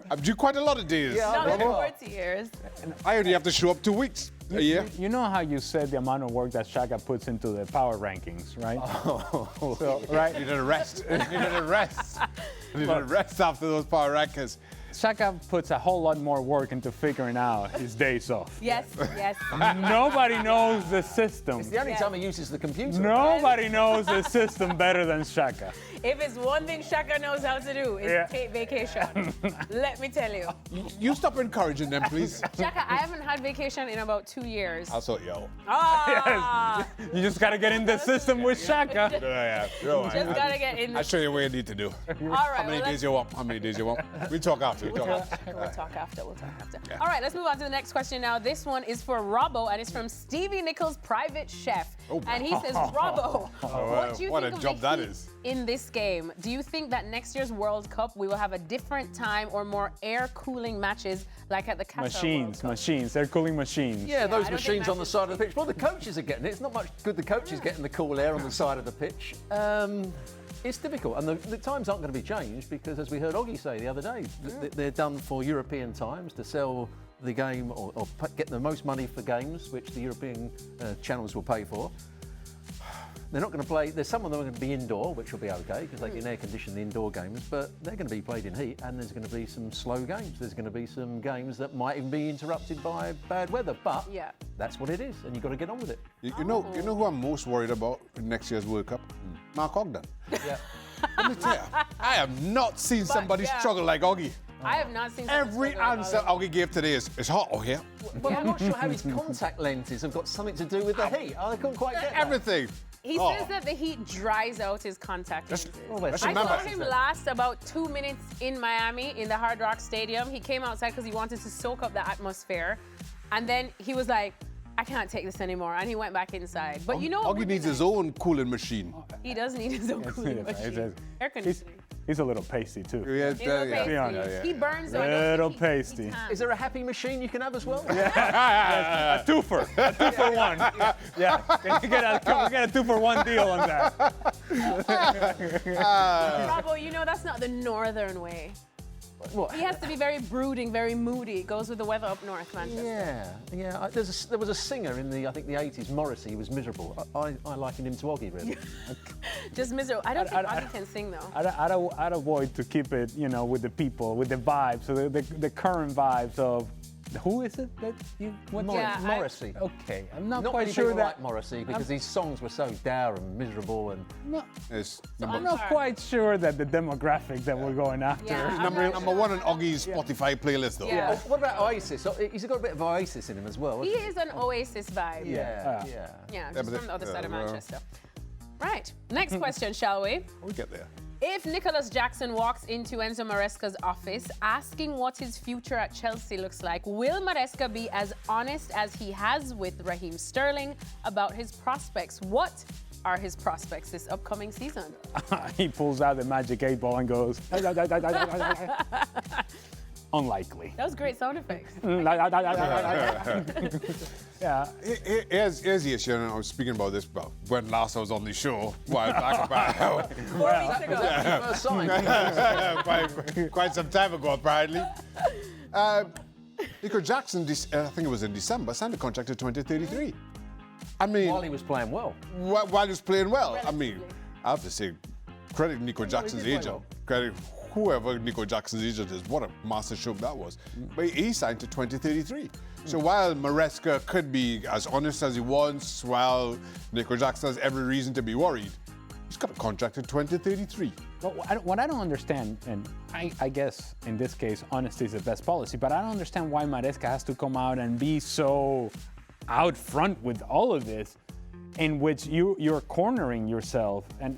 I'm due quite a lot of days. Yeah, Not I know. 40 years. I only have to show up 2 weeks a year. You know how you said the amount of work that Shaka puts into the power rankings, right? So, right? Needed a rest. Needed a rest. Needed a rest after those power rankings. Shaka puts a whole lot more work into figuring out his days off. Yes, yes. Nobody knows the system. It's the only time he uses the computer. Nobody knows the system better than Shaka. If it's one thing Shaka knows how to do, is take vacation. Let me tell you. You stop encouraging them, please. Shaka, I haven't had vacation in about 2 years. I'll sort you out. Ah! You just gotta get in the system with Shaka. Just gotta get in. I'll show you what you need to do. All right. How many days you want? How many days you want? We'll talk after. We'll talk after. All right, let's move on to the next question now. This one is for Robbo, and it's from Stevie Nichols, private chef. And he says, Robbo, what do you what think a of job the that heat is. in this game? Do you think that next year's World Cup we will have a different time or more air cooling matches like at the Qatar World Cup? Machines. They're cooling machines. Yeah, I those don't machines think on the side of the pitch. Well, the coaches are getting it. It's not much good the coaches getting the cool air on the side of the pitch. It's difficult, and the times aren't going to be changed because, as we heard Oggy say the other day, they're done for European times to sell the game or get the most money for games, which the European channels will pay for. They're not going to play. There's some of them are going to be indoor, which will be okay because they can air condition the indoor games, but they're going to be played in heat, and there's going to be some slow games. There's going to be some games that might even be interrupted by bad weather, but that's what it is, and you've got to get on with it. You know who I'm most worried about in next year's World Cup? Mark Ogden. Yeah. Let me tell you, I have not seen somebody struggle like Oggy. I have not seen Every answer Oggy gave today is, it's hot out here. Well, I'm not sure how his contact lenses have got something to do with the heat. I couldn't quite get that. Everything. He says that the heat dries out his contact lenses. Let's I remember. saw him last about 2 minutes in Miami in the Hard Rock Stadium. He came outside because he wanted to soak up the atmosphere. And then he was like, I can't take this anymore. And he went back inside. But you know what? Oggy needs his own cooling machine. He does need his own cooling machine. Air conditioning. He's a little pasty too. Yeah, He's a little pasty. yeah. He burns though. Little pasty. Is there a happy machine you can have as well? A twofer. A 2-for-1. Yeah. Can we get a 2-for-1 deal on that? Bravo, you know that's not the northern way. What? He has to be very brooding, very moody. It goes with the weather up north, Manchester. Yeah. There was a singer in the 80s, Morrissey. He was miserable. I likened him to Oggy, really. Just miserable. I don't think Oggy can sing though. I'd avoid to keep it, with the people, with the vibes, so the current vibes of. Who is it that you? Morrissey. Okay, I'm not Not quite many sure people that. like Morrissey because his songs were so dour and miserable and. I'm not quite sure that the demographic that we're going after. Yeah. Number one on Oggy's Spotify playlist, though. Yeah. What about Oasis? He's got a bit of Oasis in him as well. He is an Oasis vibe. Yeah. Just from the other side of Manchester. Right. Next question, shall we? We get there. If Nicholas Jackson walks into Enzo Maresca's office asking what his future at Chelsea looks like, will Maresca be as honest as he has with Raheem Sterling about his prospects? What are his prospects this upcoming season? He pulls out the magic 8 ball and goes. Unlikely. That was great sound effects. Yeah. Here's the issue, and I was speaking about this when last I was on the show, a while back about 4 weeks ago. First sign. quite some time ago, apparently. Nico Jackson, I think it was in December, signed a contract to 2033. I mean, While he was playing well. while he was playing well. I mean, I have to say, credit Nico Jackson's play agent. well. Credit whoever Nico Jackson's agent is. What a master stroke that was. But he signed to 2033. So while Maresca could be as honest as he wants, while Nico Jackson has every reason to be worried, he's got a contract in 2033. What I don't understand, and I guess in this case, honesty is the best policy, but I don't understand why Maresca has to come out and be so out front with all of this. in which you're cornering yourself, and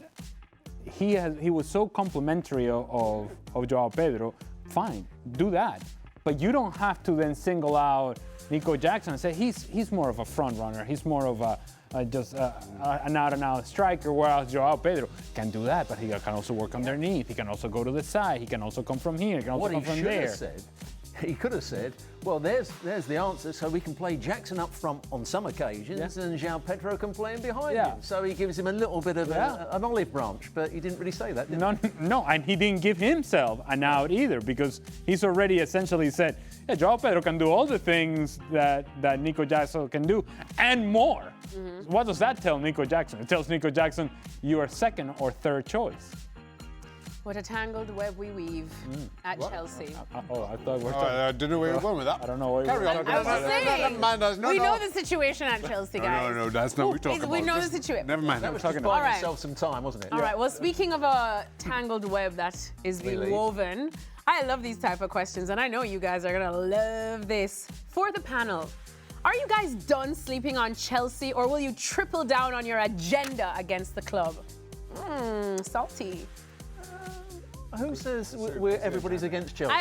he was so complimentary of Joao Pedro. Fine, do that, but you don't have to then single out Nico Jackson and say he's more of a front runner. He's more of an out-and-out striker, whereas Joao Pedro can do that, but he can also work underneath. He can also go to the side. He can also come from here. He can also come from there. He could have said, well, there's the answer, so we can play Jackson up front on some occasions, and Joao Pedro can play him behind him. So he gives him a little bit of an olive branch, but he didn't really say that, did he? No, and he didn't give himself an out either, because he's already essentially said, yeah, Joao Pedro can do all the things that Nico Jackson can do, and more. What does that tell Nico Jackson? It tells Nico Jackson, you are second or third choice. What a tangled web we weave at Chelsea. I thought we were I didn't know where you were going with that. I don't know what Carry on. I was saying, we know the situation at Chelsea, guys. No, that's not what we're talking about. We know the situation. Never mind. That was just buying yourself some time, wasn't it? All right, well, speaking of a tangled web that is being woven, I love these type of questions, and I know you guys are going to love this. For the panel, are you guys done sleeping on Chelsea, or will you triple down on your agenda against the club? Salty. Who says everybody's against Chelsea?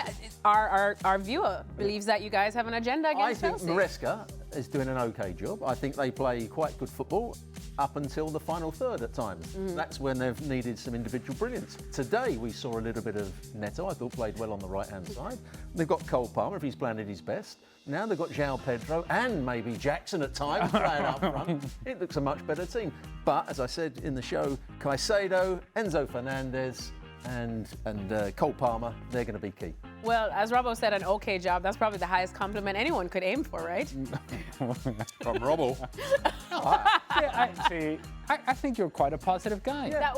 Our viewer believes that you guys have an agenda against Chelsea. I think Maresca is doing an okay job. I think they play quite good football up until the final third at times. That's when they've needed some individual brilliance. Today we saw a little bit of Neto, I thought played well on the right-hand side. They've got Cole Palmer if he's playing at his best. Now they've got Joao Pedro and maybe Jackson at times playing up front. It looks a much better team. But as I said in the show, Caicedo, Enzo Fernandez, and Cole Palmer, they're going to be key. Well, as Robbo said, an okay job. That's probably the highest compliment anyone could aim for, right? From Robbo. I think you're quite a positive guy. Yeah.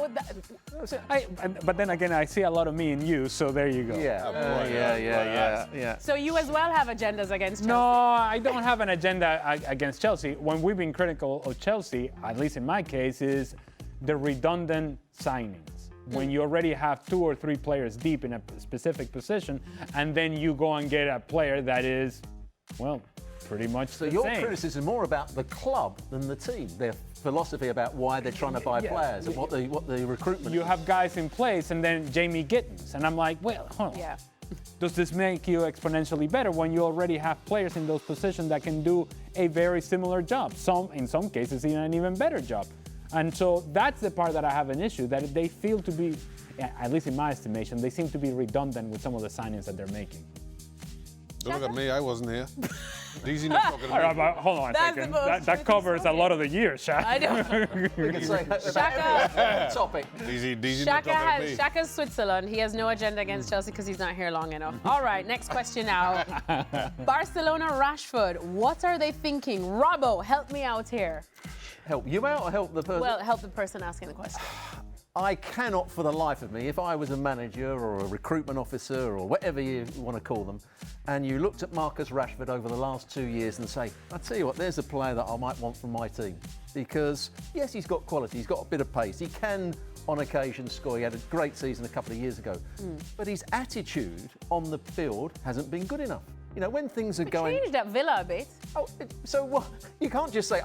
But then again, I see a lot of me in you, so there you go. Yeah. So you as well have agendas against Chelsea? No, I don't have an agenda against Chelsea. When we've been critical of Chelsea, at least in my case, is the redundant signings. When you already have 2 or 3 players deep in a specific position, and then you go and get a player that is, well, pretty much the same. So your criticism is more about the club than the team, their philosophy about why they're trying to buy players and what the recruitment You is. have guys in place, and then Jamie Gittins, and I'm like, well, hold on. Yeah. Does this make you exponentially better when you already have players in those positions that can do a very similar job? In some cases, even an even better job. And so that's the part that I have an issue, that they feel to be, at least in my estimation, they seem to be redundant with some of the signings that they're making. Don't look at me, I wasn't here. DZ not talking to me. Hold on a second. That covers a lot of the years, Shaka. I know. We can say that Shaka. about every topic. DZ not talking to me. Shaka's Switzerland. He has no agenda against Chelsea because he's not here long enough. All right, next question now. Barcelona, Rashford. What are they thinking? Robbo, help me out here. Help you out or help the person? Well, help the person asking the question. I cannot for the life of me, if I was a manager or a recruitment officer or whatever you want to call them, and you looked at Marcus Rashford over the last 2 years and say, I tell you what, there's a player that I might want from my team. Because, yes, he's got quality, he's got a bit of pace, he can on occasion score. He had a great season a couple of years ago. But his attitude on the field hasn't been good enough. You know, when things are going... changed at Villa a bit. Oh, so what? You can't just say,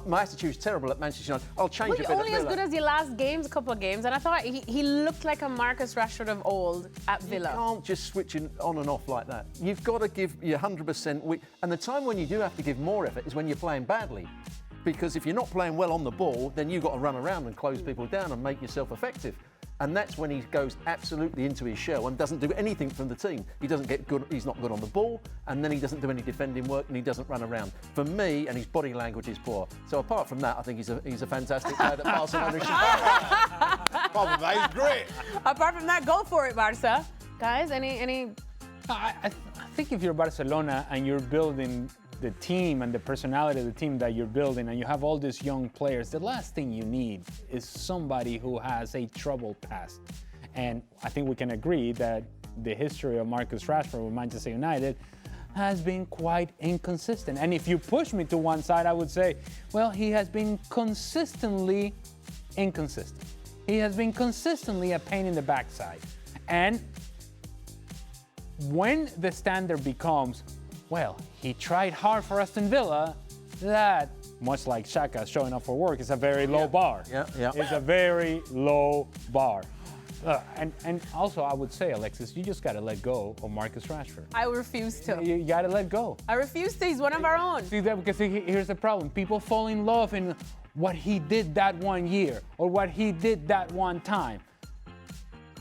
my attitude's terrible at Manchester United. I'll change a bit at Only as Villa. good as your last games, a couple of games, and I thought he looked like a Marcus Rashford of old at Villa. You can't just switch on and off like that. You've got to give your 100%. And the time when you do have to give more effort is when you're playing badly. Because if you're not playing well on the ball, then you've got to run around and close people down and make yourself effective. And that's when he goes absolutely into his shell and doesn't do anything from the team. He doesn't get good, he's not good on the ball, and then he doesn't do any defending work and he doesn't run around. For me, and his body language is poor. So apart from that, I think he's a fantastic player that Barcelona should Apart from that, he's great. Apart from that, go for it, Barca. Guys, any... I think if you're Barcelona and you're building the team and the personality of the team that you're building, and you have all these young players, the last thing you need is somebody who has a troubled past. And I think we can agree that the history of Marcus Rashford with Manchester United has been quite inconsistent. And if you push me to one side, I would say, well, he has been consistently inconsistent. He has been consistently a pain in the backside. And when the standard becomes, well, he tried hard for Aston Villa, that much like Shaka showing up for work, is a very low bar. Yeah, yeah. It's a very low bar. And also, I would say, Alexis, you just got to let go of Marcus Rashford. I refuse to. You got to let go. I refuse to. He's one of our own. See that? Because here's the problem. People fall in love in what he did that one year or what he did that one time.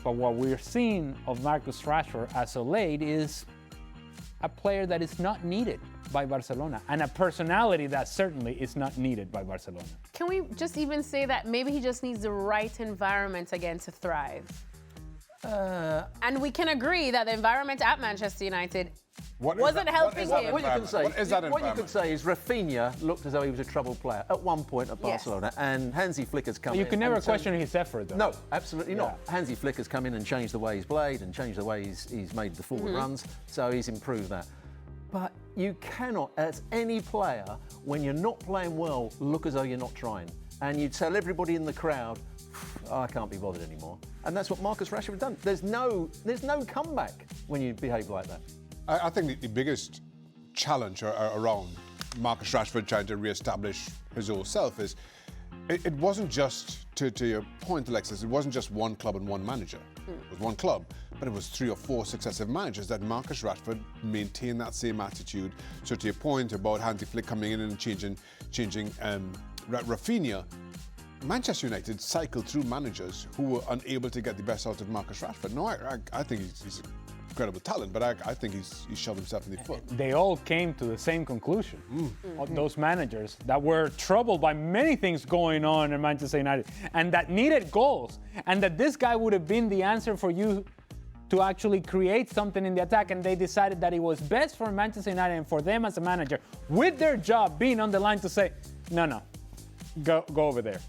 But what we're seeing of Marcus Rashford as of late is a player that is not needed by Barcelona and a personality that certainly is not needed by Barcelona. Can we just even say that maybe he just needs the right environment again to thrive? And we can agree that the environment at Manchester United wasn't helping him. What you can say, What is that what you environment? could say is Rafinha looked as though he was a troubled player at one point at Yes. Barcelona, and Hansi Flicker's come in. You can never and question his effort, though. No, absolutely not. Hansi Flicker's come in and changed the way he's played and changed the way he's made the forward runs, so he's improved that. But you cannot, as any player, when you're not playing well, look as though you're not trying. And you tell everybody in the crowd, I can't be bothered anymore. And that's what Marcus Rashford has done. There's no comeback when you behave like that. I think the biggest challenge around Marcus Rashford trying to re-establish his old self is it wasn't just, to your point, Alexis, it wasn't just one club and one manager. It was one club, but it was 3 or 4 successive managers that Marcus Rashford maintained that same attitude. So to your point about Hansi Flick coming in and changing Rafinha, Manchester United cycled through managers who were unable to get the best out of Marcus Rashford. No, I think he's an incredible talent, but I think he's shot himself in the foot. They all came to the same conclusion. Those managers that were troubled by many things going on in Manchester United and that needed goals, and that this guy would have been the answer for you to actually create something in the attack, and they decided that it was best for Manchester United and for them as a manager, with their job being on the line, to say, no, go over there.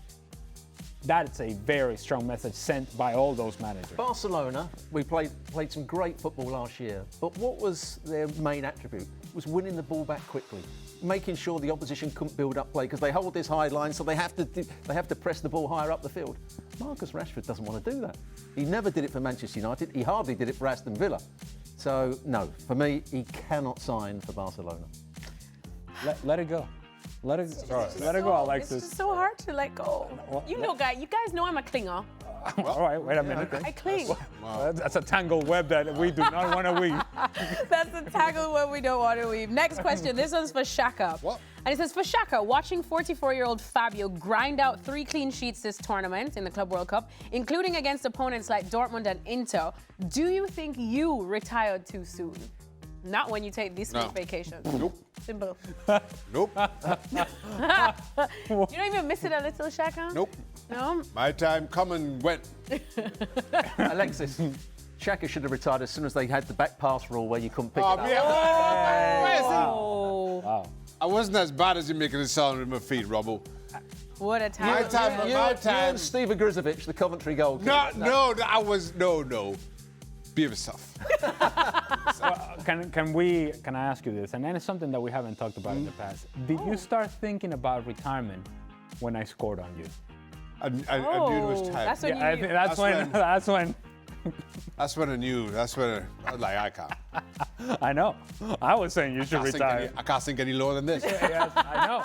That's a very strong message sent by all those managers. Barcelona, we played some great football last year, but what was their main attribute? It was winning the ball back quickly, making sure the opposition couldn't build up play because they hold this high line, so they have to press the ball higher up the field. Marcus Rashford doesn't want to do that. He never did it for Manchester United. He hardly did it for Aston Villa. So no, for me, he cannot sign for Barcelona. Let it go. Let it go, Alexis. It's just so hard to let go. You guys know I'm a clinger. All right, wait a minute. I cling. That's a tangled web that we do not want to weave. That's the tangled web we don't want to weave. Next question. This one's for Shaka. What? And it says, for Shaka, watching 44-year-old Fabio grind out 3 clean sheets this tournament in the Club World Cup, including against opponents like Dortmund and Inter, do you think you retired too soon? Not when you take this week vacation. Nope. Simple. Nope. You don't even miss it a little, Shaka? Nope. No? My time come and went. Alexis, Shaka should have retired as soon as they had the back pass rule where you couldn't pick it up. Oh. I wasn't as bad as you're making it sound with my feet, Robbo. What a time. My time, You and Steve Grizovic, the Coventry goalkeeper. No, be yourself. Can I ask you this? And then it's something that we haven't talked about in the past. Did you start thinking about retirement when I scored on you? I knew it was time. That's when I you think knew. that's when That's when I knew. That's when I was like, I can't. I know. I was saying you should retire. I can't sink any lower than this. Yes, I know.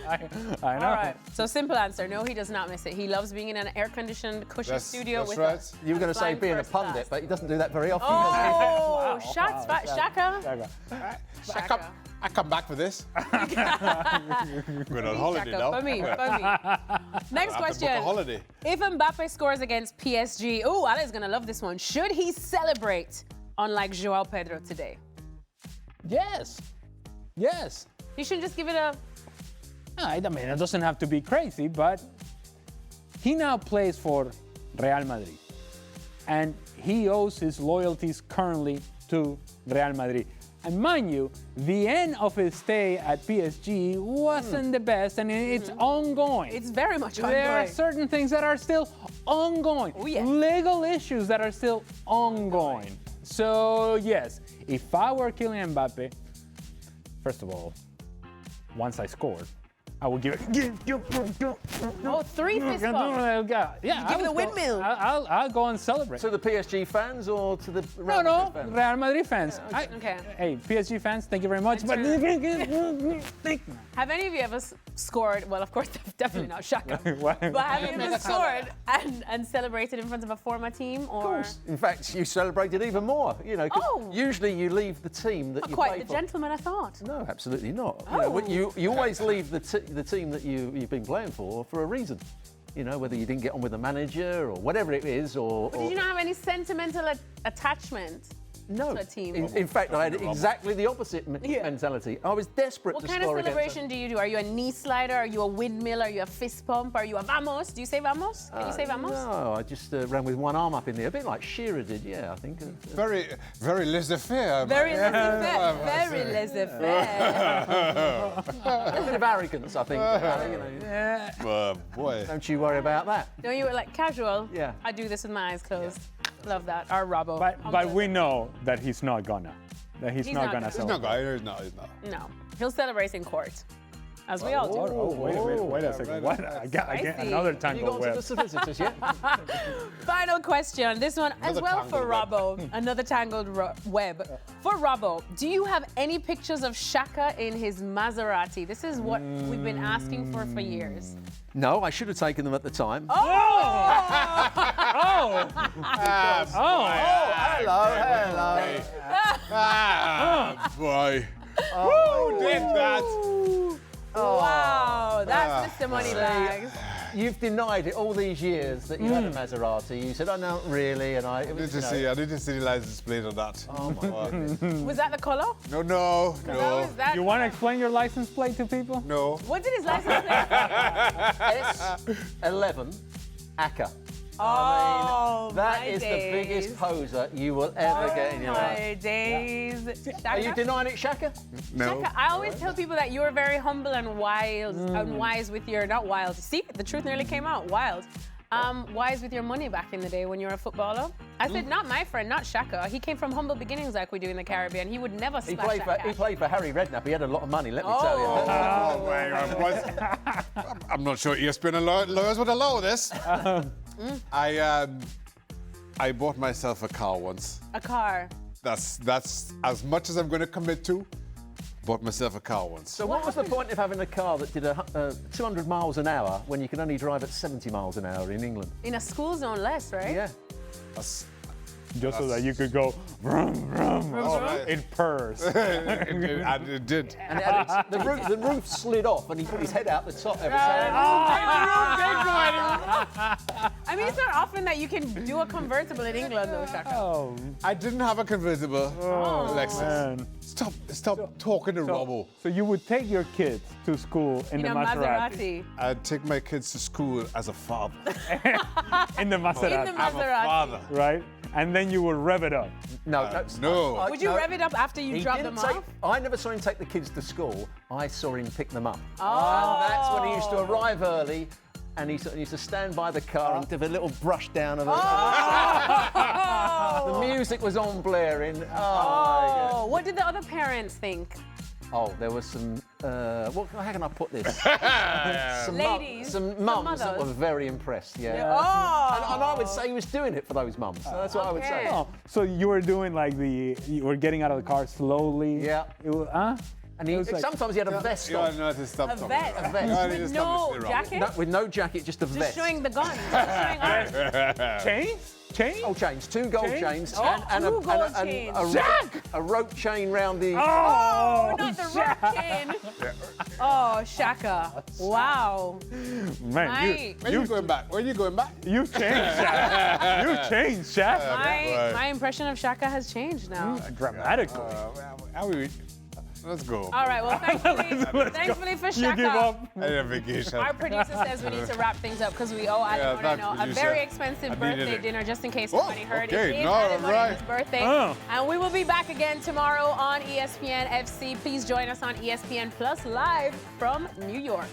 I know. All right. So simple answer. No, he does not miss it. He loves being in an air-conditioned, cushy studio that's with right. us. You were going to say Flying being a first pundit, class. but he doesn't do that very often. Oh, Wow. shots fired. Shaka. I come back for this. We're on holiday Shaka. now. For me. Next I have to book question. a holiday. If Mbappe scores against PSG, oh, Ale's going to love this one. Should he celebrate unlike Joao Pedro today? Yes. Yes. He shouldn't just give it a... I mean, it doesn't have to be crazy, but he now plays for Real Madrid. And he owes his loyalties currently to Real Madrid. And mind you, the end of his stay at PSG wasn't the best, and it's ongoing. It's very much ongoing. There are certain things that are still ongoing. Oh, yeah. Legal issues that are still ongoing. So, yes, if I were Kylian Mbappe, first of all, once I scored, I will give it. Oh, 3 fist bumps. Yeah, give it a windmill. I'll go and celebrate. To the PSG fans or to the Real No, Madrid fans? Real Madrid fans. Okay. Hey, PSG fans, thank you very much. But Have any of you ever scored? Well, of course, definitely not Shaka. What? But have you ever scored and celebrated in front of a former team? Or Of course. In fact, you celebrated even more. You know, 'cause Oh. usually you leave the team that not you quite play the for. gentleman I thought. No, absolutely not. Oh. You always leave the team that you've been playing for a reason. You know, whether you didn't get on with the manager or whatever it is, or. But did you not have any sentimental attachment No. to a team? In fact, I had exactly the opposite Yeah. mentality. I was desperate What to kind of score against celebration do you do? Are you a knee slider? Are you a windmill? Are you a fist pump? Are you a vamos? Do you say vamos? Can you say vamos? No, I just ran with one arm up in there, a bit like Shearer did, yeah, I think. Very, very laissez-faire. Very laissez-faire. Very laissez-faire. A bit of arrogance, I think. You know, Boy. don't you worry about that. No, you were like casual. Yeah. I do this with my eyes closed. Love that. Our Robbo. But we know that he's not gonna. That he's not gonna He's not celebrate. going. He's not. No, he'll celebrate in court, as we all do. Oh, wait a second. What? I got Spicy. another Have you tangle gone to the web. solicitors yet? Final question. This one as Another well for tangled Robbo. Another tangled web. For Robbo, do you have any pictures of Shaka in his Maserati? This is what we've been asking for years. No, I should have taken them at the time. Oh! Hello. Ah, boy. Who did that? Wow, that's Mr. Moneybags. You've denied it all these years that you had a Maserati. You said, "Oh no, really," and I need to see the license plate on that. Oh my God. Was that the color? No. How is that? You want to explain your license plate to people? No. What did his license say? S11 Aka. Oh, That my is days. the biggest poser you will ever get in your life. My days. Are you denying it, Shaka? No. Shaka, I always tell people that you're very humble and wise with your, not wild. See, the truth nearly came out, wild. Wise with your money back in the day when you were a footballer. I said, not my friend, not Shaka. He came from humble beginnings like we do in the Caribbean. He would never He splash that played cash. for Harry Redknapp. He had a lot of money, let me tell you. Oh my God. I'm not sure ESPN lawyers would allow this. I bought myself a car once. A car. That's as much as I'm going to commit to. Bought myself a car once. So what was the point of having a car that did 200 miles an hour when you can only drive at 70 miles an hour in England? In a school zone less, right? Yeah. Just so that you could go vroom, vroom. right. It purs. And it did. And it had the roof slid off and he put his head out the top every time. I mean, it's not often that you can do a convertible in England, though, Shaka. Oh, I didn't have a convertible. Alexis. man. Stop talking to Robbo. So you would take your kids to school in the In a Maserati. Maserati. I'd take my kids to school as a father. In the Maserati. In the I'm a Maserati. father. Right? And then you would rev it up. No. Would you rev it up after you drop them off? I never saw him take the kids to school. I saw him pick them up. Oh. And that's when he used to arrive early and he used to stand by the car and give a little brush down of it. The music was on blaring. Oh, what did the other parents think? Oh, there was some. How can I put this? Ladies, some mums that mothers. were very impressed. Yeah. Oh. And I would say he was doing it for those mums. So that's what I would say. Okay. Oh, so you were doing like you were getting out of the car slowly. Yeah. It was, huh? And he, It was like- sometimes he had a vest You on. know to stop A talking. vest. A vest. You need to With stop no this, Robbo. jacket? No, with no jacket, just a Just vest. showing the gun. Just showing arms. Chain? Chain? Oh, chains. 2 gold Chain? chains. Oh, and two gold chains. a rope chain round the... Oh, not the rope chain. Oh, Shaka. Wow. Man, My, When you going back? When you going back? you changed, Shaq. You changed, Shaq. my impression of Shaka has changed now. Dramatically. Let's go. All right, well, thankfully for You give Shaka, up. I need a vacation. our producer says we need to wrap things up because we owe Adam thanks, a producer. very expensive I needed birthday it. dinner, just in case Oh, nobody heard. okay, It is no, Adam right. Money's birthday. Oh. And we will be back again tomorrow on ESPN FC. Please join us on ESPN Plus live from New York.